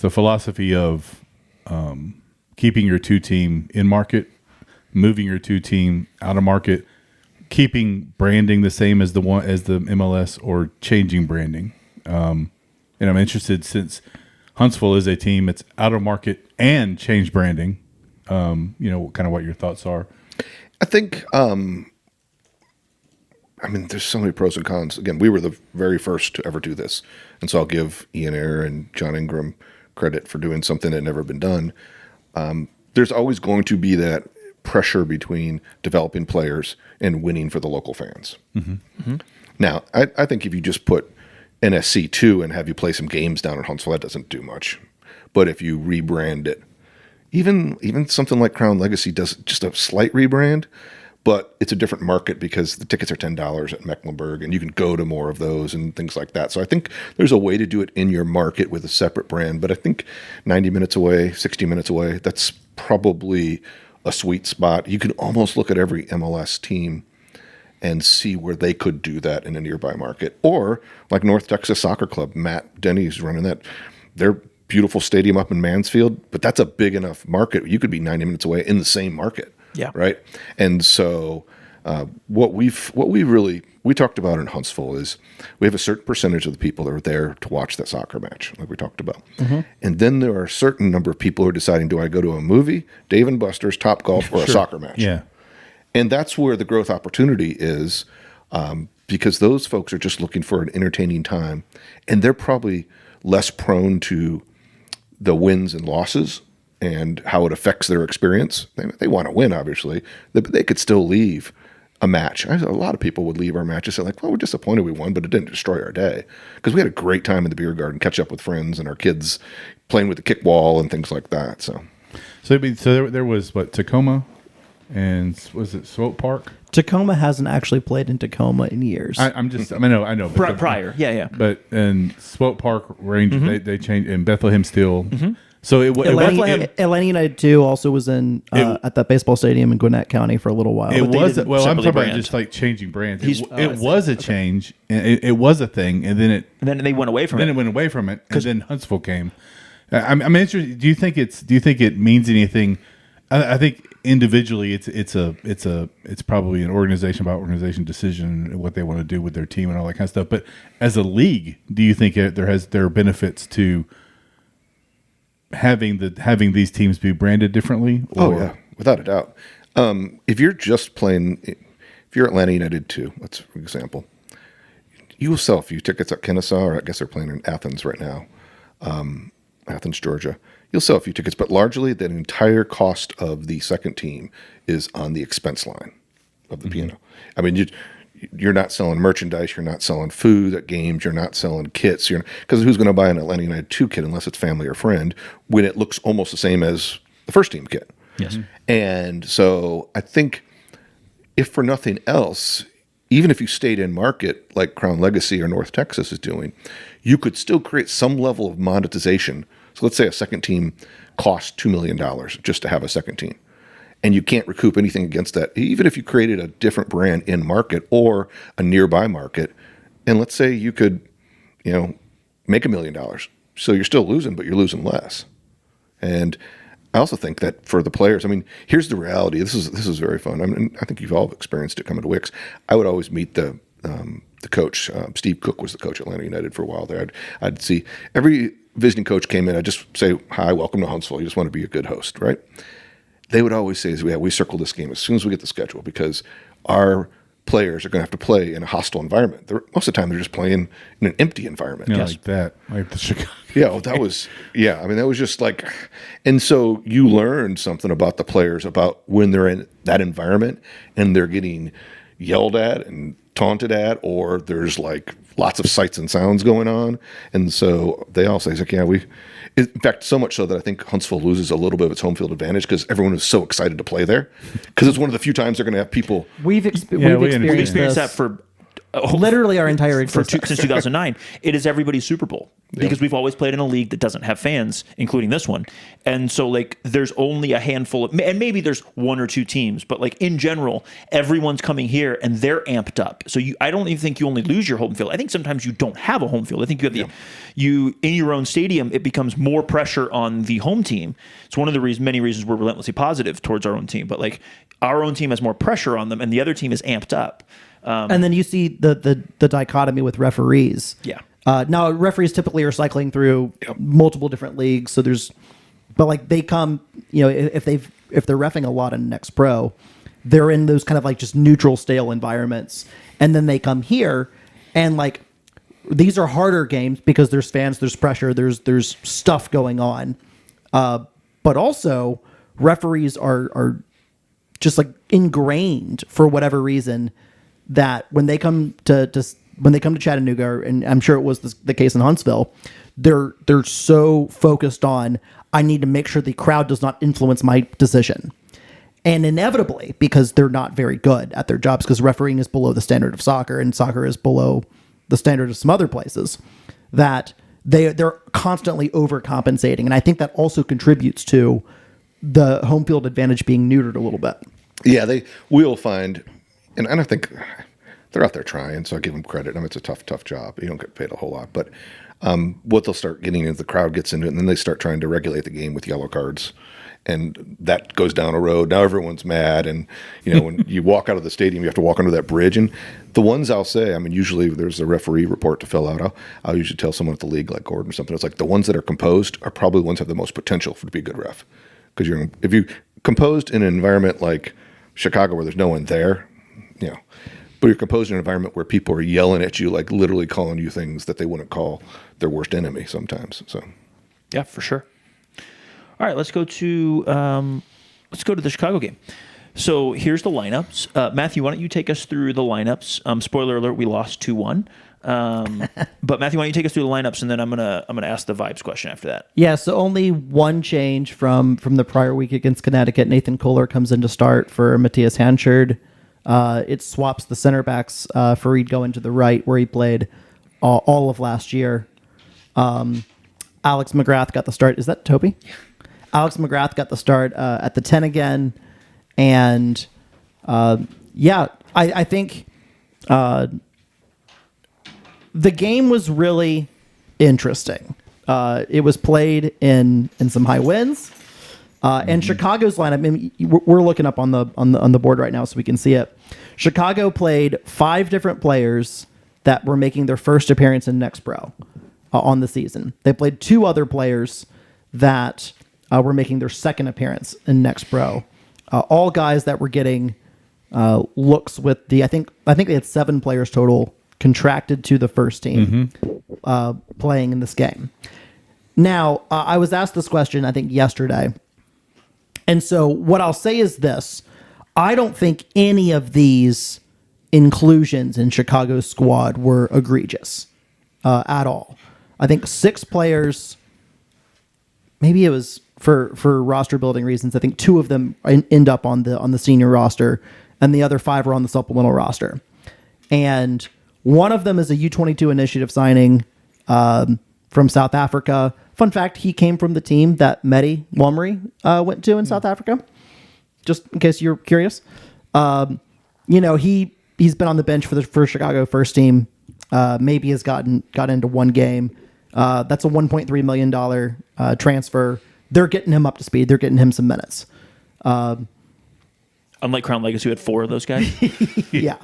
philosophy of keeping your two team in market, moving your two team out of market, keeping branding the same as the MLS, or changing branding. And I'm interested, since Huntsville is a team that's out of market and change branding. Kind of what your thoughts are. I think, there's so many pros and cons. Again, we were the very first to ever do this. And so I'll give Ian Ayre and John Ingram credit for doing something that had never been done. There's always going to be that pressure between developing players and winning for the local fans. Mm-hmm. Mm-hmm. Now, I think if you just put NSC 2 and have you play some games down in Huntsville, that doesn't do much. But if you rebrand it, even something like Crown Legacy does just a slight rebrand, but it's a different market because the tickets are $10 at Mecklenburg, and you can go to more of those and things like that. So I think there's a way to do it in your market with a separate brand. But I think 90 minutes away, 60 minutes away, that's probably a sweet spot. You can almost look at every MLS team and see where they could do that in a nearby market. Or like North Texas Soccer Club, Matt Denny's running that. They're beautiful stadium up in Mansfield, but that's a big enough market. You could be 90 minutes away in the same market. Yeah. Right. And so we talked about in Huntsville is we have a certain percentage of the people that are there to watch that soccer match, like we talked about. And then there are a certain number of people who are deciding, do I go to a movie, Dave and Buster's, Top Golf, or a soccer match? Yeah. And that's where the growth opportunity is, because those folks are just looking for an entertaining time, and they're probably less prone to the wins and losses and how it affects their experience. They want to win, obviously, but they could still leave a match. A lot of people would leave our matches and say, like, well, we're disappointed we won, but it didn't destroy our day, because we had a great time in the beer garden, catch up with friends and our kids playing with the kickball and things like that. So there was what, Tacoma, and was it Swope Park? Tacoma hasn't actually played in Tacoma in years. I know. But Prior, yeah. But in Swope Park Rangers, they changed in Bethlehem Steel. So Atlanta United 2 also was in at that baseball stadium in Gwinnett County for a little while. It was I'm talking separately about brand. just like changing brands. It was a change. And it was a thing, and then they went away from it. Then it went away from it, and then Huntsville came. I'm interested. Do you think it means anything? I think individually, it's probably an organization decision and what they want to do with their team and all that kind of stuff. But as a league, do you think there are benefits to having these teams be branded differently? Oh yeah, without a doubt. If you're just playing, if you're Atlanta United 2, let's for example, you will sell a few tickets at Kennesaw, or I guess they're playing in Athens right now, Athens, Georgia. You'll sell a few tickets, but largely the entire cost of the second team is on the expense line of the P&L. I mean, you're not selling merchandise, you're not selling food at games, you're not selling kits, because who's going to buy an Atlanta United 2 kit unless it's family or friend when it looks almost the same as the first team kit? Yes. And so I think, if for nothing else, even if you stayed in market like Crown Legacy or North Texas is doing, you could still create some level of monetization. So let's say a second team costs $2 million just to have a second team, and you can't recoup anything against that. Even if you created a different brand in market or a nearby market, and let's say you could, make $1 million. So you're still losing, but you're losing less. And I also think that for the players, I mean, here's the reality. This is very fun. I mean, I think you've all experienced it coming to Wicks. I would always meet the coach. Steve Cook was the coach at Atlanta United for a while there. I'd see every visiting coach came in, I'd just say, hi, welcome to Huntsville. You just want to be a good host, right? They would always say, we circle this game as soon as we get the schedule, because our players are going to have to play in a hostile environment. Most of the time, they're just playing in an empty environment. Yeah, like that. Like the Chicago. Yeah, well, that was just like, and so you learned something about the players, about when they're in that environment and they're getting yelled at and taunted at, or there's like lots of sights and sounds going on. And so they all say, in fact, so much so that I think Huntsville loses a little bit of its home field advantage because everyone is so excited to play there, because it's one of the few times they're going to have people. We've experienced that for literally our entire existence. Since 2009. It is everybody's Super Bowl, because we've always played in a league that doesn't have fans, including this one. And so like there's only a handful of, and maybe there's one or two teams, but like in general, everyone's coming here and they're amped up. So I don't even think you only lose your home field. I think sometimes you don't have a home field. I think you have you in your own stadium, it becomes more pressure on the home team. It's one of the many reasons we're relentlessly positive towards our own team, but like our own team has more pressure on them and the other team is amped up. And then you see the dichotomy with referees. Yeah. Now referees typically are cycling through multiple different leagues, so but like they come, if they're reffing a lot in Next Pro, they're in those kind of like just neutral, stale environments, and then they come here, and like these are harder games because there's fans, there's pressure, there's stuff going on, but also referees are just like ingrained for whatever reason, that when they come to Chattanooga, and I'm sure it was the case in Huntsville, they're so focused on, I need to make sure the crowd does not influence my decision. And inevitably, because they're not very good at their jobs, because refereeing is below the standard of soccer and soccer is below the standard of some other places, that they're constantly overcompensating. And I think that also contributes to the home field advantage being neutered a little bit. Yeah, we'll find. And I think they're out there trying, so I give them credit. I mean, it's a tough job. You don't get paid a whole lot. But what they'll start getting is the crowd gets into it, and then they start trying to regulate the game with yellow cards. and that goes down a road. Now everyone's mad, and when you walk out of the stadium, you have to walk under that bridge. And the ones I'll say, I mean, usually there's a referee report to fill out. I'll usually tell someone at the league, like Gordon or something. It's like the ones that are composed are probably the ones that have the most potential to be a good ref, because if you composed in an environment like Chicago where there's no one there, but you're composed in an environment where people are yelling at you, like literally calling you things that they wouldn't call their worst enemy sometimes. So, yeah, for sure. All right, let's go to the Chicago game. So here's the lineups. Matthew, why don't you take us through the lineups? Spoiler alert: we lost 2-1. But Matthew, why don't you take us through the lineups, and then I'm gonna ask the vibes question after that. Yeah. So only one change from the prior week against Connecticut. Nathan Kohler comes in to start for Matthias Hanchard. It swaps the center backs. Fareed going to the right, where he played all of last year. Alex McGrath got the start. Is that Toby? Yeah. Alex McGrath got the start at the 10 again. And, I think the game was really interesting. It was played in some high winds. And Chicago's lineup, I mean, we're looking up on the board right now so we can see it. Chicago played 5 different players that were making their first appearance in Next Pro on the season. They played 2 other players that were making their second appearance in Next Pro. All guys that were getting looks with I think they had 7 players total contracted to the first team playing in this game. Now, I was asked this question, I think, yesterday. And so what I'll say is this. I don't think any of these inclusions in Chicago's squad were egregious at all. I think 6 players, maybe it was for roster building reasons. I think 2 of them end up on the senior roster, and the other 5 are on the supplemental roster. And one of them is a U22 initiative signing from South Africa. Fun fact, he came from the team that Mehdi Womri went to in South Africa, just in case you're curious. He's been on the bench for the Chicago first team. Maybe has got into one game. That's a $1.3 million transfer. They're getting him up to speed. They're getting him some minutes. Unlike Crown Legacy, who had 4 of those guys. Yeah.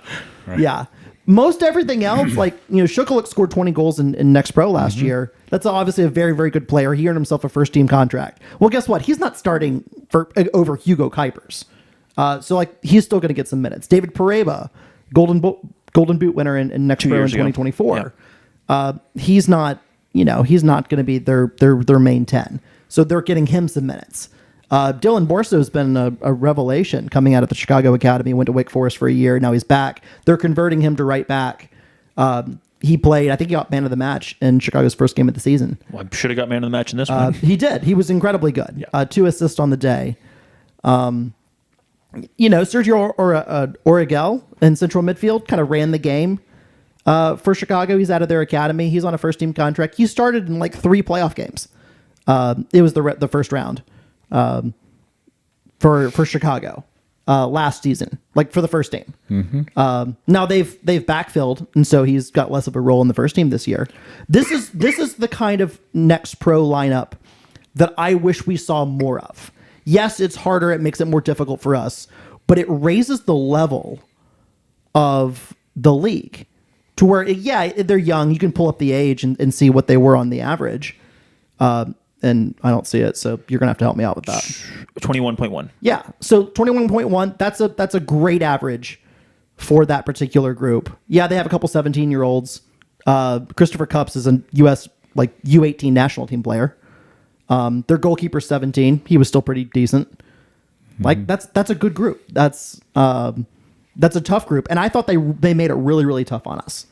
Right. Yeah. Most everything else, Shukulik scored 20 goals in Next Pro last year. That's obviously a very, very good player. He earned himself a first-team contract. Well, guess what? He's not starting over Hugo Kuipers. He's still going to get some minutes. David Pareba, Golden Boot winner in Next Pro in 2024. Yeah. He's not going to be their main 10. So they're getting him some minutes. Dylan Borso has been a revelation coming out of the Chicago Academy, went to Wake Forest for a year. Now he's back. They're converting him to right back. He played, I think he got man of the match in Chicago's first game of the season. Well, I should have got man of the match in this one. He did. He was incredibly good. Yeah. 2 assists on the day. Sergio Origel in central midfield kind of ran the game for Chicago. He's out of their academy. He's on a first team contract. He started in 3 playoff games. It was the first round for Chicago last season, for the first team. Now they've backfilled, and so he's got less of a role in the first team this year. This is the kind of Next Pro lineup that I wish we saw more of. Yes, it's harder. It makes it more difficult for us, but it raises the level of the league to where, they're young. You can pull up the age and see what they were on the average. And I don't see it, so you're going to have to help me out with that. 21.1. Yeah, so 21.1, that's a great average for that particular group. Yeah, they have a couple 17-year-olds. Christopher Cupps is a U.S. U18 national team player. Their goalkeeper's 17. He was still pretty decent. That's a good group. That's a tough group, and I thought they made it really, really tough on us.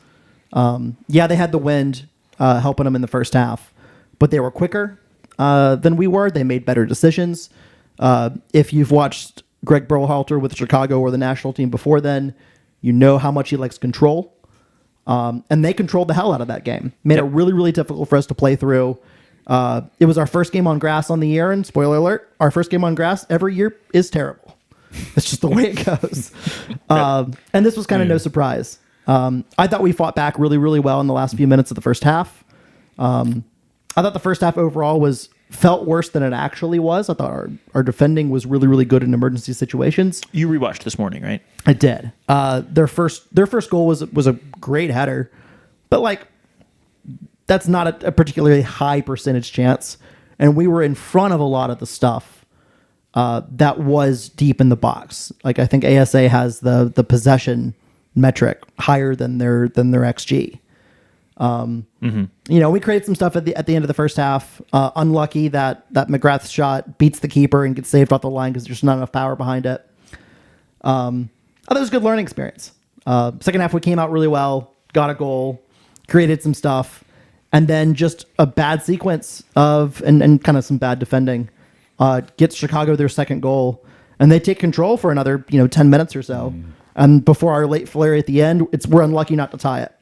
They had the wind helping them in the first half, but they were quicker than we were. They made better decisions. If you've watched Greg Berhalter with Chicago or the national team before then, you know how much he likes control. And they controlled the hell out of that game. Made it really, really difficult for us to play through. It was our first game on grass on the year, and spoiler alert, our first game on grass every year is terrible. It's just the way it goes. And this was kind of no surprise. I thought we fought back really, really well in the last few minutes of the first half. I thought the first half overall was felt worse than it actually was. I thought our defending was really, really good in emergency situations. You rewatched this morning, right? I did. Their first goal was a great header, but like that's not a particularly high percentage chance. And we were in front of a lot of the stuff that was deep in the box. Like I think ASA has the possession metric higher than their XG. We created some stuff at the end of the first half. Unlucky that McGrath's shot beats the keeper and gets saved off the line because there's not enough power behind it. I thought it was a good learning experience. Second half we came out really well, got a goal, created some stuff, and then just a bad sequence of and kind of some bad defending gets Chicago their second goal, and they take control for another 10 minutes or so. And before our late flurry at the end, we're unlucky not to tie it.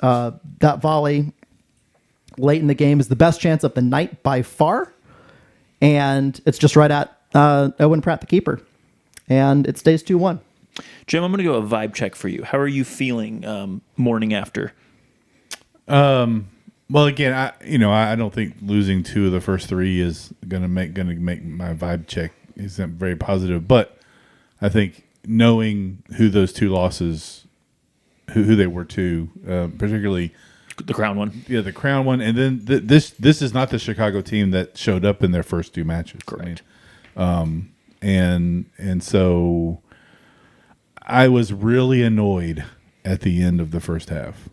That volley late in the game is the best chance of the night by far, and it's just right at Owen Pratt, the keeper, and it stays 2-1. Jim, I'm going to go a vibe check for you. How are you feeling morning after? Well, again, I don't think losing 2 of the first 3 is gonna make my vibe check isn't very positive. But I think knowing who those 2 losses, who they were to, particularly The Crown one. Yeah, the Crown one, and then this is not the Chicago team that showed up in their first 2 matches. Correct. And so I was really annoyed at the end of the first half.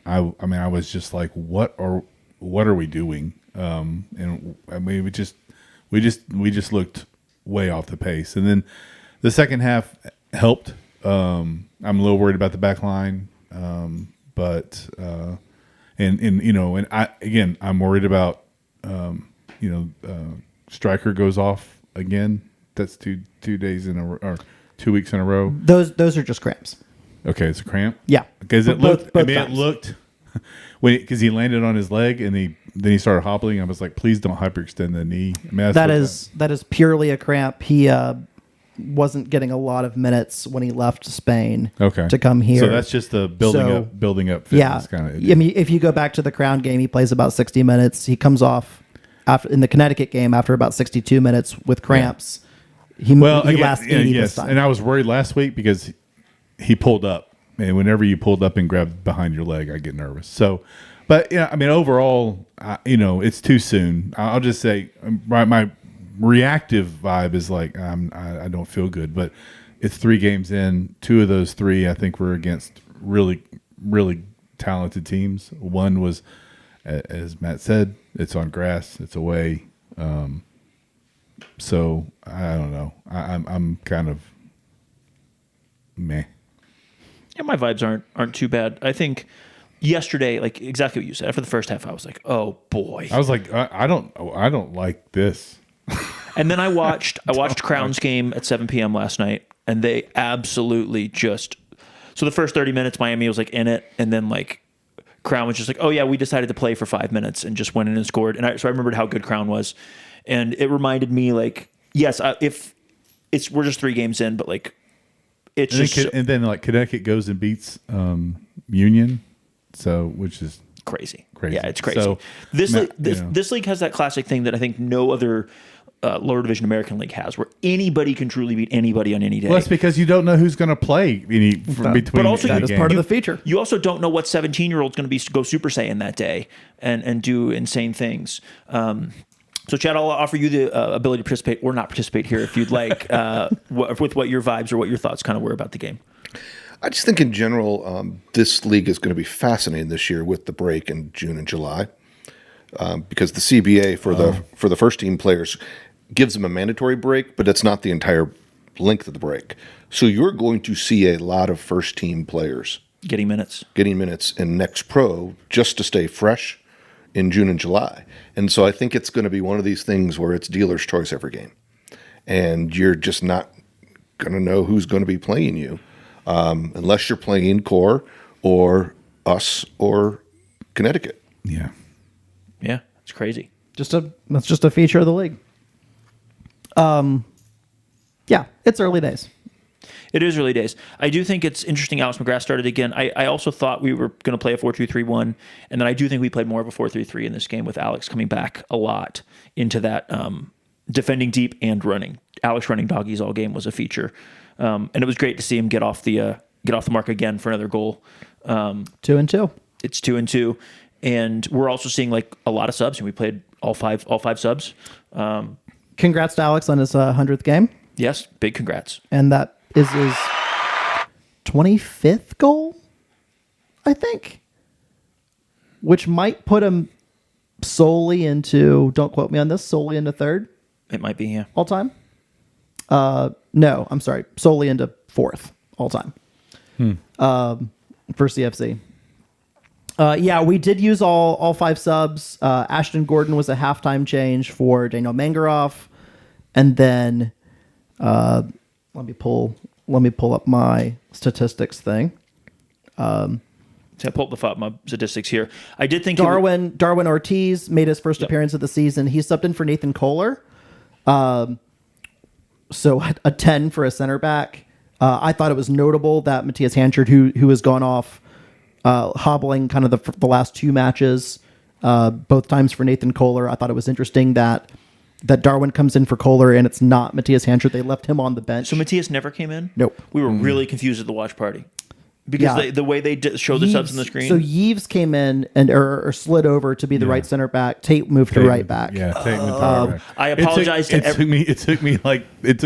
I was just like, what are we doing? And I mean, we just looked way off the pace. And then the second half helped. I'm a little worried about the back line. But I'm worried about, striker goes off again. That's two days in a row, or 2 weeks in a row. Those are just cramps. Okay, it's a cramp. Yeah, because it Both looked. times. It looked because he landed on his leg and then he started hobbling. I was like, please don't hyperextend the knee. I mean, that is purely a cramp. He wasn't getting a lot of minutes when he left Spain. To come here. So that's just the building up. Fitness kind of. I mean, if you go back to the Crown game, he plays about 60 minutes. He comes off in the Connecticut game after about 62 minutes with cramps. He lasts 80 this time. And I was worried last week because he pulled up. And whenever you pulled up and grabbed behind your leg, I get nervous. So, but yeah, I mean, overall, it's too soon. I'll just say my reactive vibe is like I don't feel good. But it's 3 games in. 2 of those 3, I think, were against really, really talented teams. One was, as Matt said, it's on grass. It's away. So I don't know. I'm kind of meh. Yeah, my vibes aren't too bad. I think yesterday, like exactly what you said, after the first half, I was like, oh boy. I was like, I don't like this. And then I watched Crown's game at 7 p.m. last night, and they absolutely just. So the first 30 minutes, Miami was like in it, and then like Crown was just like, oh yeah, we decided to play for 5 minutes and just went in and scored. And so I remembered how good Crown was, and it reminded me like, yes, if we're just 3 games in, but like. And then like Connecticut goes and beats Union, so which is crazy. Yeah, it's crazy. So, this league has that classic thing that I think no other lower division American league has, where anybody can truly beat anybody on any day. Well, that's because you don't know who's going to play between. But also, that is part of the feature. You also don't know what 17-year-old's going to go Super Saiyan that day and do insane things. So, Chad, I'll offer you the ability to participate or not participate here if you'd like, with what your vibes or what your thoughts kind of were about the game. I just think in general, this league is going to be fascinating this year with the break in June and July, because the CBA for the first team players gives them a mandatory break, but it's not the entire length of the break. So you're going to see a lot of first team players getting minutes in Next Pro just to stay fresh in June and July. And so I think it's going to be one of these things where it's dealer's choice every game. And you're just not going to know who's going to be playing you unless you're playing Core or us or Connecticut. Yeah. Yeah, it's crazy. That's just a feature of the league. Yeah, it's early days. It is early days. I do think it's interesting. Alex McGrath started again. I also thought we were going to play a 4-2-3-1, and then I do think we played more of a 4-3-3 in this game with Alex coming back a lot into that defending deep and running. Alex running doggies all game was a feature, and it was great to see him get off the mark again for another goal. 2-2. It's 2-2, and we're also seeing like a lot of subs, and we played all five subs. Congrats to Alex on his 100th game. Yes, big congrats. And that is his 25th goal, I think, which might put him solely into, don't quote me on this, solely into third It might be, yeah. all time. No, I'm sorry, solely into fourth all time for CFC. Yeah, we did use all 5 subs. Ashton Gordon was a halftime change for Daniel Mangaroff. And then let me pull up my statistics thing. So I pulled my statistics here. I did think Darwin Ortiz made his first appearance of the season. He subbed in for Nathan Kohler. So a 10 for a center back. I thought it was notable that Matthias Hanchard, who has gone off hobbling kind of the last 2 matches, both times for Nathan Kohler. I thought it was interesting that Darwin comes in for Kohler and it's not Matthias Hanchard. They left him on the bench. So Matthias never came in? Nope. We were really confused at the watch party. Because the way they showed the subs on the screen. So Yves came in or slid over to be the right center back. Tate moved to right back. Yeah, Tate moved to right back. I apologize it took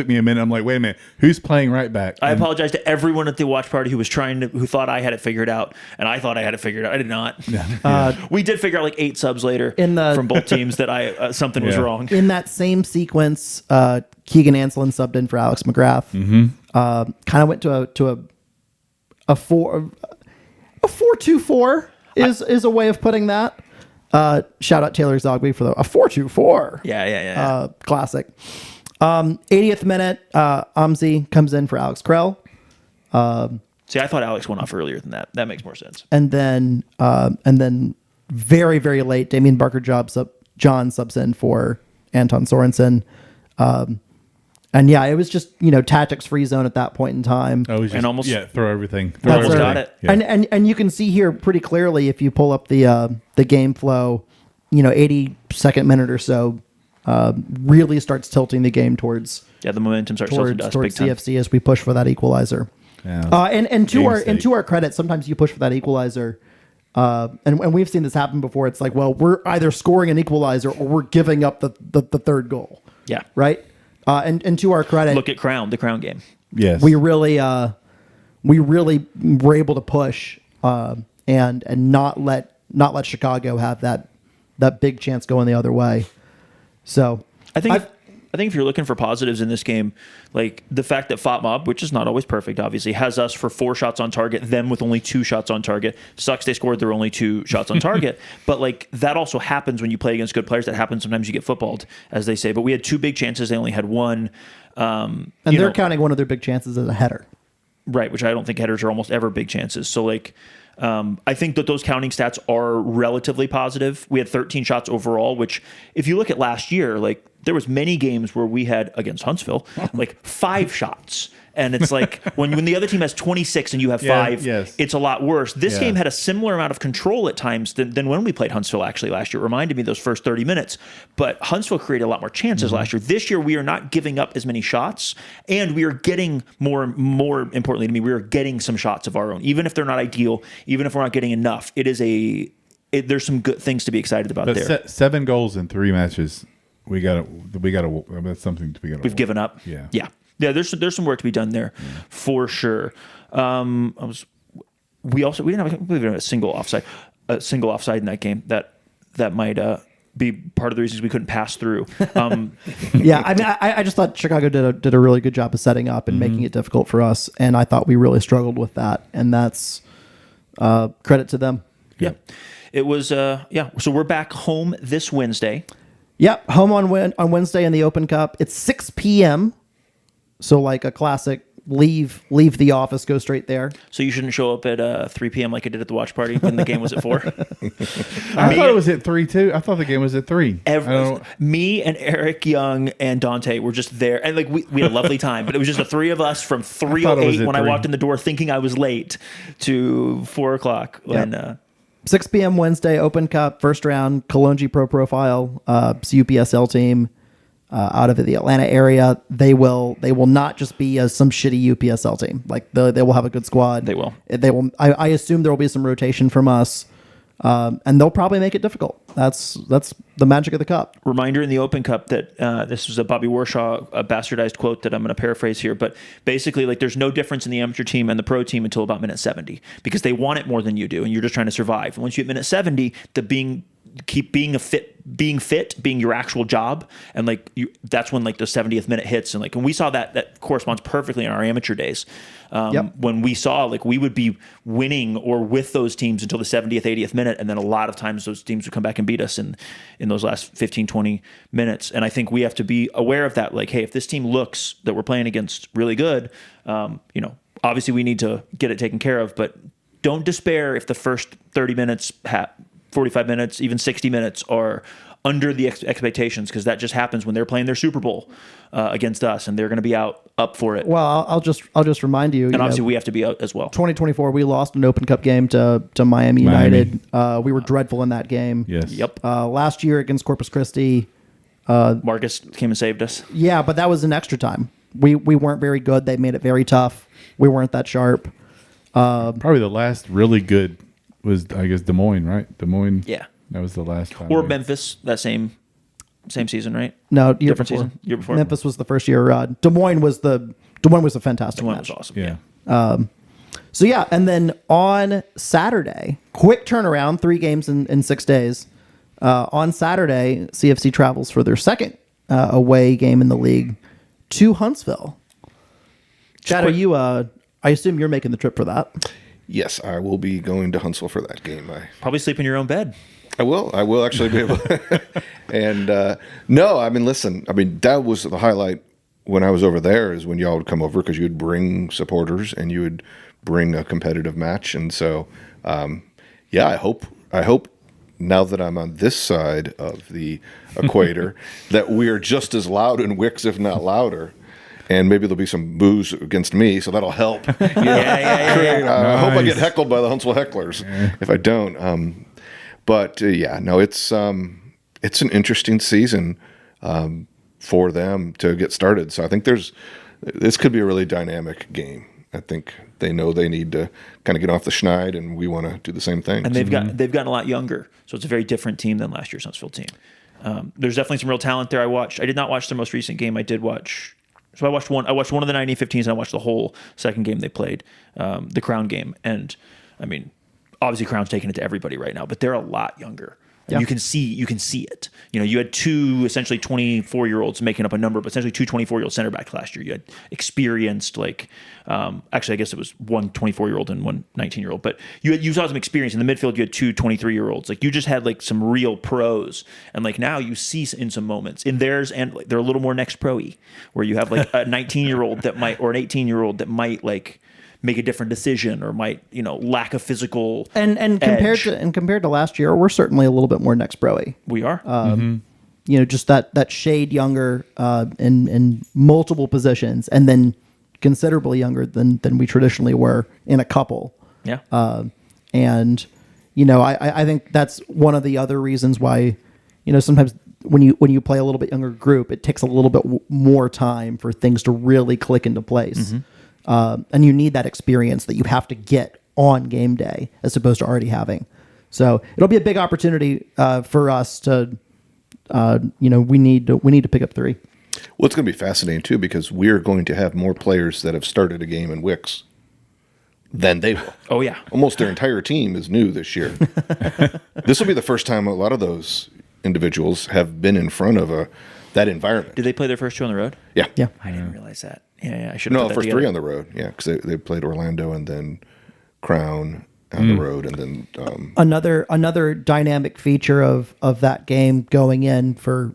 me a minute. I'm like, wait a minute, who's playing right back? I apologize to everyone at the watch party who thought I had it figured out, and I thought I had it figured out. I did not. We did figure out like 8 subs later from both teams that something was wrong. In that same sequence, Keegan Anselin subbed in for Alex McGrath. Kind of went to a 4-2-4 is a way of putting that. Shout out Taylor Zogby for a 4-2-4. Yeah. Classic. 80th minute, Amzi comes in for Alex Krell. See, I thought Alex went off earlier than that. That makes more sense. And then very, very late, Damian John subs in for Anton Sorensen. And yeah, it was just, tactics free zone at that point in time. Oh, and almost throw everything. Almost got it. Yeah. And you can see here pretty clearly if you pull up the game flow, 82nd minute or so, really starts tilting the game towards the momentum starts tilting to us towards big time. CFC as we push for that equalizer. Yeah. And to our credit, sometimes you push for that equalizer. And we've seen this happen before. It's like, well, we're either scoring an equalizer or we're giving up the third goal. Yeah. Right. And to our credit, look at the Crown game. Yes. We really were able to push and not let Chicago have that big chance going the other way. So I think if you're looking for positives in this game, like the fact that FOTMOB, which is not always perfect, obviously, has us for 4 shots on target, them with only 2 shots on target. Sucks they scored their only 2 shots on target. But like that also happens when you play against good players. That happens sometimes you get footballed, as they say. But we had 2 big chances. They only had 1. And they're counting one of their big chances as a header. Right, which I don't think headers are almost ever big chances. So like I think that those counting stats are relatively positive. We had 13 shots overall, which if you look at last year, like there was many games where we had against Huntsville, like 5 shots. And it's like when the other team has 26 and you have 5, it's a lot worse. This game had a similar amount of control at times than when we played Huntsville actually last year. It reminded me of those first 30 minutes. But Huntsville created a lot more chances last year. This year we are not giving up as many shots, and we are getting more importantly to me, we are getting some shots of our own. Even if they're not ideal, even if we're not getting enough, there's some good things to be excited about there. 7 goals in 3 matches. We got to. That's something We've given up. Yeah. There's some work to be done there, for sure. We didn't have a single offside in that game. That might be part of the reasons we couldn't pass through. Yeah, I mean, I just thought Chicago did a really good job of setting up and making it difficult for us, and I thought we really struggled with that, and that's credit to them. Yeah, it was. So we're back home this Wednesday. Yep, home on Wednesday in the Open Cup. It's 6 p.m. So like a classic leave the office, go straight there. So you shouldn't show up at 3 p.m. like I did at the watch party when the game was at 4. I thought it was at 3 too. I thought the game was at 3. Me and Eric Young and Dante were just there, and like we had a lovely time. But it was just the three of us from 3:08 when I walked in the door, thinking I was late, to 4 o'clock when. 6 p.m. Wednesday, Open Cup, first round, Kalonji Pro Profile, UPSL team out of the Atlanta area. They will not just be some shitty UPSL team. Like they will have a good squad. They will. I assume there will be some rotation from us, and they'll probably make it difficult. That's the magic of the cup. Reminder in the Open Cup that this was a Bobby Warshaw, a bastardized quote that I'm going to paraphrase here, but basically, like, there's no difference in the amateur team and the pro team until about minute 70 because they want it more than you do, and you're just trying to survive. And once you hit minute 70, being fit being your actual job, and like that's when like the 70th minute hits, and like, and we saw that corresponds perfectly in our amateur days. When we saw like we would be winning or with those teams until the 70th, 80th minute, and then a lot of times those teams would come back and beat us in those last 15, 20 minutes. And I think we have to be aware of that. Like, hey, if this team looks that we're playing against really good, obviously we need to get it taken care of, but don't despair if the first 30 minutes, 45 minutes, even 60 minutes are under the expectations, because that just happens when they're playing their Super Bowl against us, and they're going to be up for it. Well, I'll just remind you. And obviously, we have to be out as well. 2024, we lost an Open Cup game to Miami United. We were dreadful in that game. Yes. Yep. Last year against Corpus Christi, Marcus came and saved us. Yeah, but that was in extra time. We weren't very good. They made it very tough. We weren't that sharp. Probably the last really good was, I guess, Des Moines, right? Des Moines. Yeah. That was the last time. Or Memphis that same season, right? No, year before. Memphis was the first year. Des Moines was a fantastic Des Moines match. was awesome. Yeah. So yeah, and then on Saturday, quick turnaround, 3 games in 6 days. On Saturday, CFC travels for their second away game in the league to Huntsville. Chad, are you? I assume you're making the trip for that. Yes, I will be going to Huntsville for that game. Probably sleep in your own bed. I will actually be able to. And no, I mean, listen, I mean, that was the highlight when I was over there, is when y'all would come over, because you would bring supporters and you would bring a competitive match. And so, yeah, I hope now that I'm on this side of the equator that we are just as loud in Wicks, if not louder. And maybe there'll be some boos against me, so that'll help. Yeah. I hope I get heckled by the Huntsville hecklers. If I don't. But it's an interesting season for them to get started. So I think this could be a really dynamic game. I think they know they need to kind of get off the schneid, and we want to do the same thing. And they've gotten a lot younger, so it's a very different team than last year's Huntsville team. There's definitely some real talent there. I did not watch their most recent game. I did watch. So I watched one of the 1915s, and I watched the whole second game they played, the Crown game. And I mean, obviously Crown's taking it to everybody right now, but they're a lot younger. And you can see it. You had 2 essentially 24-year-olds making up a number, but essentially 2 24-year-old center backs last year. You had experienced, like, actually, I guess it was one 24-year-old and one 19-year-old, but you saw some experience. In the midfield, you had 2 23-year-olds. Like, you just had like some real pros. And like now you see in some moments in theirs, and like, they're a little more next pro-y, where you have like a 19-year-old that might, or an 18-year-old that might like make a different decision, or might, lack a physical and edge. compared to last year, we're certainly a little bit more next pro-y. We are. Just that shade younger in multiple positions, and then considerably younger than we traditionally were in a couple. Yeah. And I think that's one of the other reasons why, sometimes when you play a little bit younger group, it takes a little bit more time for things to really click into place. And you need that experience that you have to get on game day as opposed to already having. So it'll be a big opportunity for us to, we need to pick up 3. Well, it's going to be fascinating too, because we're going to have more players that have started a game in Wicks than they will. Oh yeah, almost their entire team is new this year. This will be the first time a lot of those individuals have been in front of that environment. Did they play their first 2 on the road? Yeah. I didn't realize that. Yeah, I should. No, the first 3 on the road. Yeah, because they played Orlando and then Crown on the road, and then another dynamic feature of that game going in for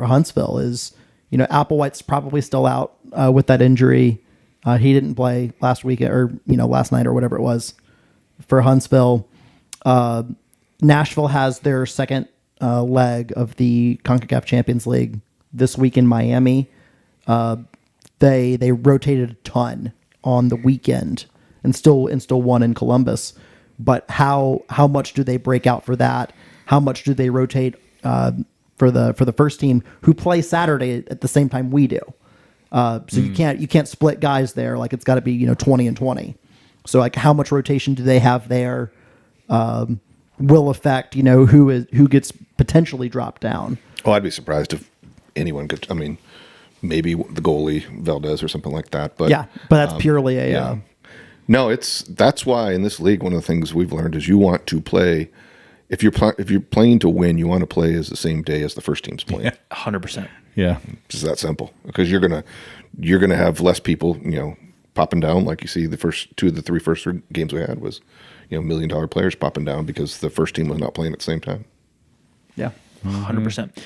Huntsville is, Applewhite's probably still out with that injury. He didn't play last week or last night or whatever it was for Huntsville. Nashville has their second leg of the CONCACAF Champions League this week in Miami. They rotated a ton on the weekend and still won in Columbus. But how much do they break out for that? How much do they rotate for the first team who play Saturday at the same time we do? So you can't split guys there. Like it's got to be 20 and 20. So like how much rotation do they have there? Will affect who gets potentially dropped down. Oh, I'd be surprised if anyone could. I mean, maybe the goalie Valdez or something like that. But that's purely a. No, that's why in this league one of the things we've learned is you want to play. If you're playing to win, you want to play as the same day as the first team's playing. 100%. Yeah, it's just that simple because you're gonna have less people popping down like you see the first two of the three first games we had was $1 million players popping down because the first team was not playing at the same time. Yeah, 100%.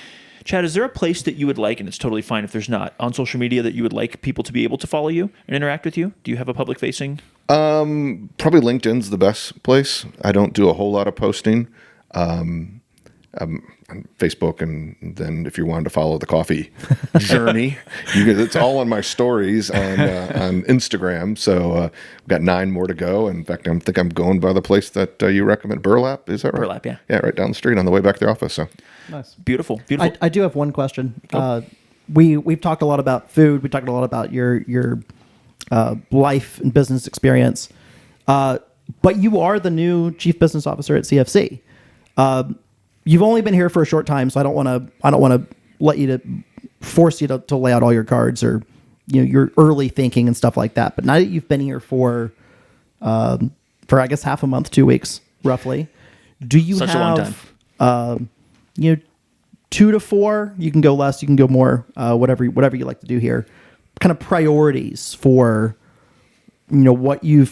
Chad, is there a place that you would like, and it's totally fine if there's not, on social media that you would like people to be able to follow you and interact with you? Do you have a public facing? Probably LinkedIn's the best place. I don't do a whole lot of posting. On Facebook, and then if you wanted to follow the coffee journey, it's all on my stories on Instagram. So I've got 9 more to go. In fact, I think I'm going by the place that you recommend, Burlap. Is that right? Burlap, yeah. Yeah, right down the street on the way back to the office. So nice, beautiful. I do have one question. We've talked a lot about food. We talked a lot about your life and business experience. But you are the new chief business officer at CFC. You've only been here for a short time, so I don't want to let you to force you to lay out all your cards or your early thinking and stuff like that. But now that you've been here for I guess half a month, 2 weeks roughly, do you Such have a long time. 2 to 4? You can go less, you can go more, whatever you like to do here. Kind of priorities for what you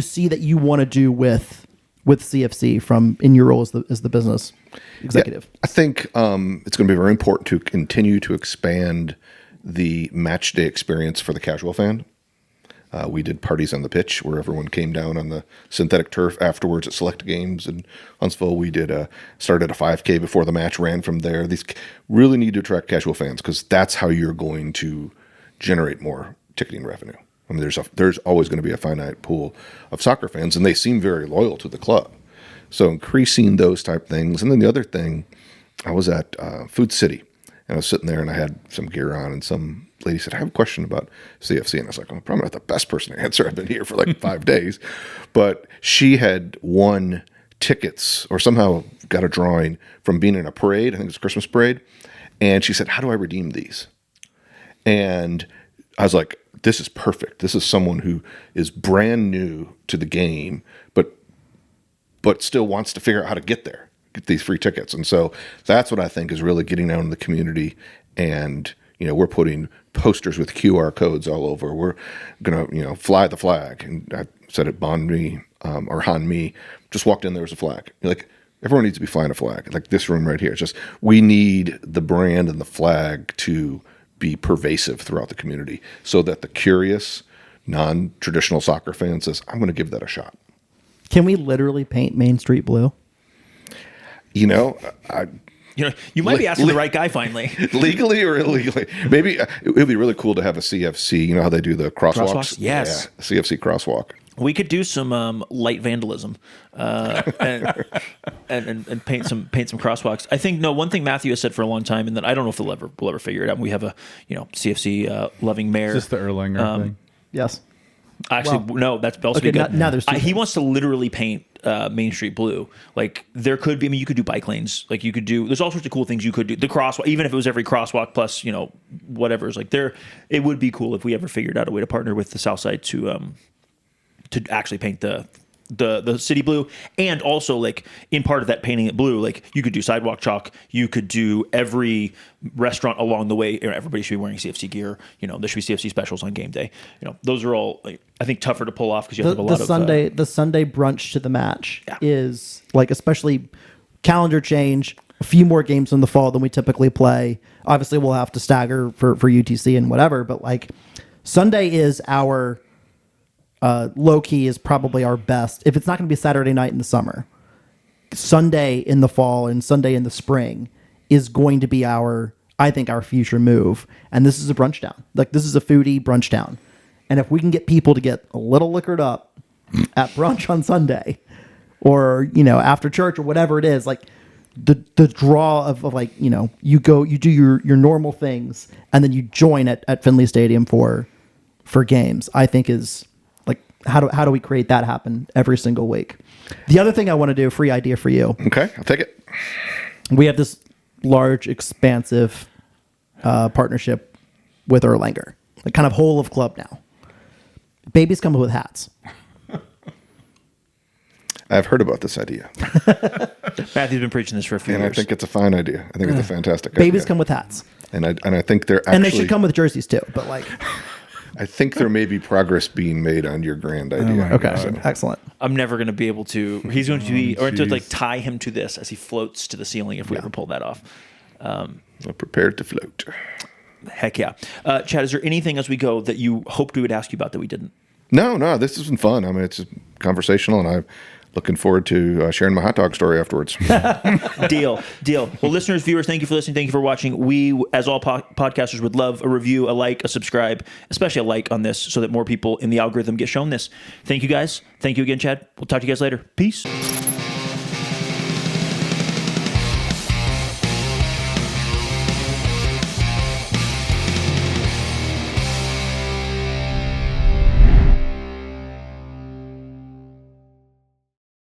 see that you want to do with CFC from in your role as the business executive. Yeah, I think it's going to be very important to continue to expand the match day experience for the casual fan. We did parties on the pitch where everyone came down on the synthetic turf afterwards at select games in Huntsville. We started a 5K before the match, ran from there. These really need to attract casual fans because that's how you're going to generate more ticketing revenue. I mean, there's always going to be a finite pool of soccer fans, and they seem very loyal to the club. So increasing those type things. And then the other thing, I was at Food City, and I was sitting there, and I had some gear on, and some lady said, I have a question about CFC. And I was like, I'm probably not the best person to answer. I've been here for like 5 days. But she had won tickets or somehow got a drawing from being in a parade. I think it was a Christmas parade. And she said, how do I redeem these? And I was like, this is perfect. This is someone who is brand new to the game, but still wants to figure out how to get these free tickets. And so that's what I think is really getting out in the community. And, we're putting posters with QR codes all over. We're going to, fly the flag. And I said it, Bon Me or Han Me, just walked in, there was a flag. You're like, everyone needs to be flying a flag. Like this room right here. It's just, we need the brand and the flag to be pervasive throughout the community so that the curious, non-traditional soccer fan says, I'm going to give that a shot. Can we literally paint Main Street blue? You might be asking the right guy finally. Legally or illegally. Maybe it would be really cool to have a CFC. You know how they do the crosswalks? Yes. Yeah, CFC crosswalk. We could do some light vandalism and paint some crosswalks. I think one thing Matthew has said for a long time, and that I don't know if we'll ever figure it out. We have a CFC loving mayor. Is this the Erlanger thing? Yes. Actually, no. That's also okay, good. now there's he wants to literally paint Main Street blue. Like there could be. I mean, you could do bike lanes. Like you could do. There's all sorts of cool things you could do. The crosswalk, even if it was every crosswalk plus whatever is like there. It would be cool if we ever figured out a way to partner with the South Side to actually paint the city blue, and also like in part of that painting it blue, like you could do sidewalk chalk, you could do every restaurant along the way, everybody should be wearing CFC gear, there should be CFC specials on game day, those are all like, I think tougher to pull off because you have to have a lot of the Sunday brunch to the match is like, especially calendar change, a few more games in the fall than we typically play. Obviously we'll have to stagger for UTC and whatever, but like Sunday is our low key is probably our best. If it's not going to be Saturday night in the summer, Sunday in the fall and Sunday in the spring is going to be our future move. And this is a brunch town. Like, this is a foodie brunch town. And if we can get people to get a little liquored up at brunch on Sunday, or, after church or whatever it is, like the draw of like, you do your normal things and then you join at Finley Stadium for games, I think is like, how do we create that happen every single week? The other thing I want to do, free idea for you. Okay, I'll take it. We have this large, expansive partnership with Erlanger, like kind of whole of club now. Babies come with hats. I've heard about this idea, Matthew's been preaching this for a few and years. I think it's a fine idea. I think it's a fantastic Babies idea. come with hats, and I think they're actually, and they should come with jerseys too. But like, I think there may be progress being made on your grand idea. okay, So, excellent. I'm never going to be able to. He's going to be, or to jeez. like tie him to this as he floats to the ceiling if we ever pull that off. I'm prepared to float. Heck yeah. Chad, is there anything as we go that you hoped we would ask you about that we didn't? No, this has been fun. I mean, it's conversational, and I'm looking forward to sharing my hot dog story afterwards. Deal. Well, listeners, viewers, thank you for listening. Thank you for watching. We, as all podcasters, would love a review, a like, a subscribe, especially a like on this so that more people in the algorithm get shown this. Thank you, guys. Thank you again, Chad. We'll talk to you guys later. Peace.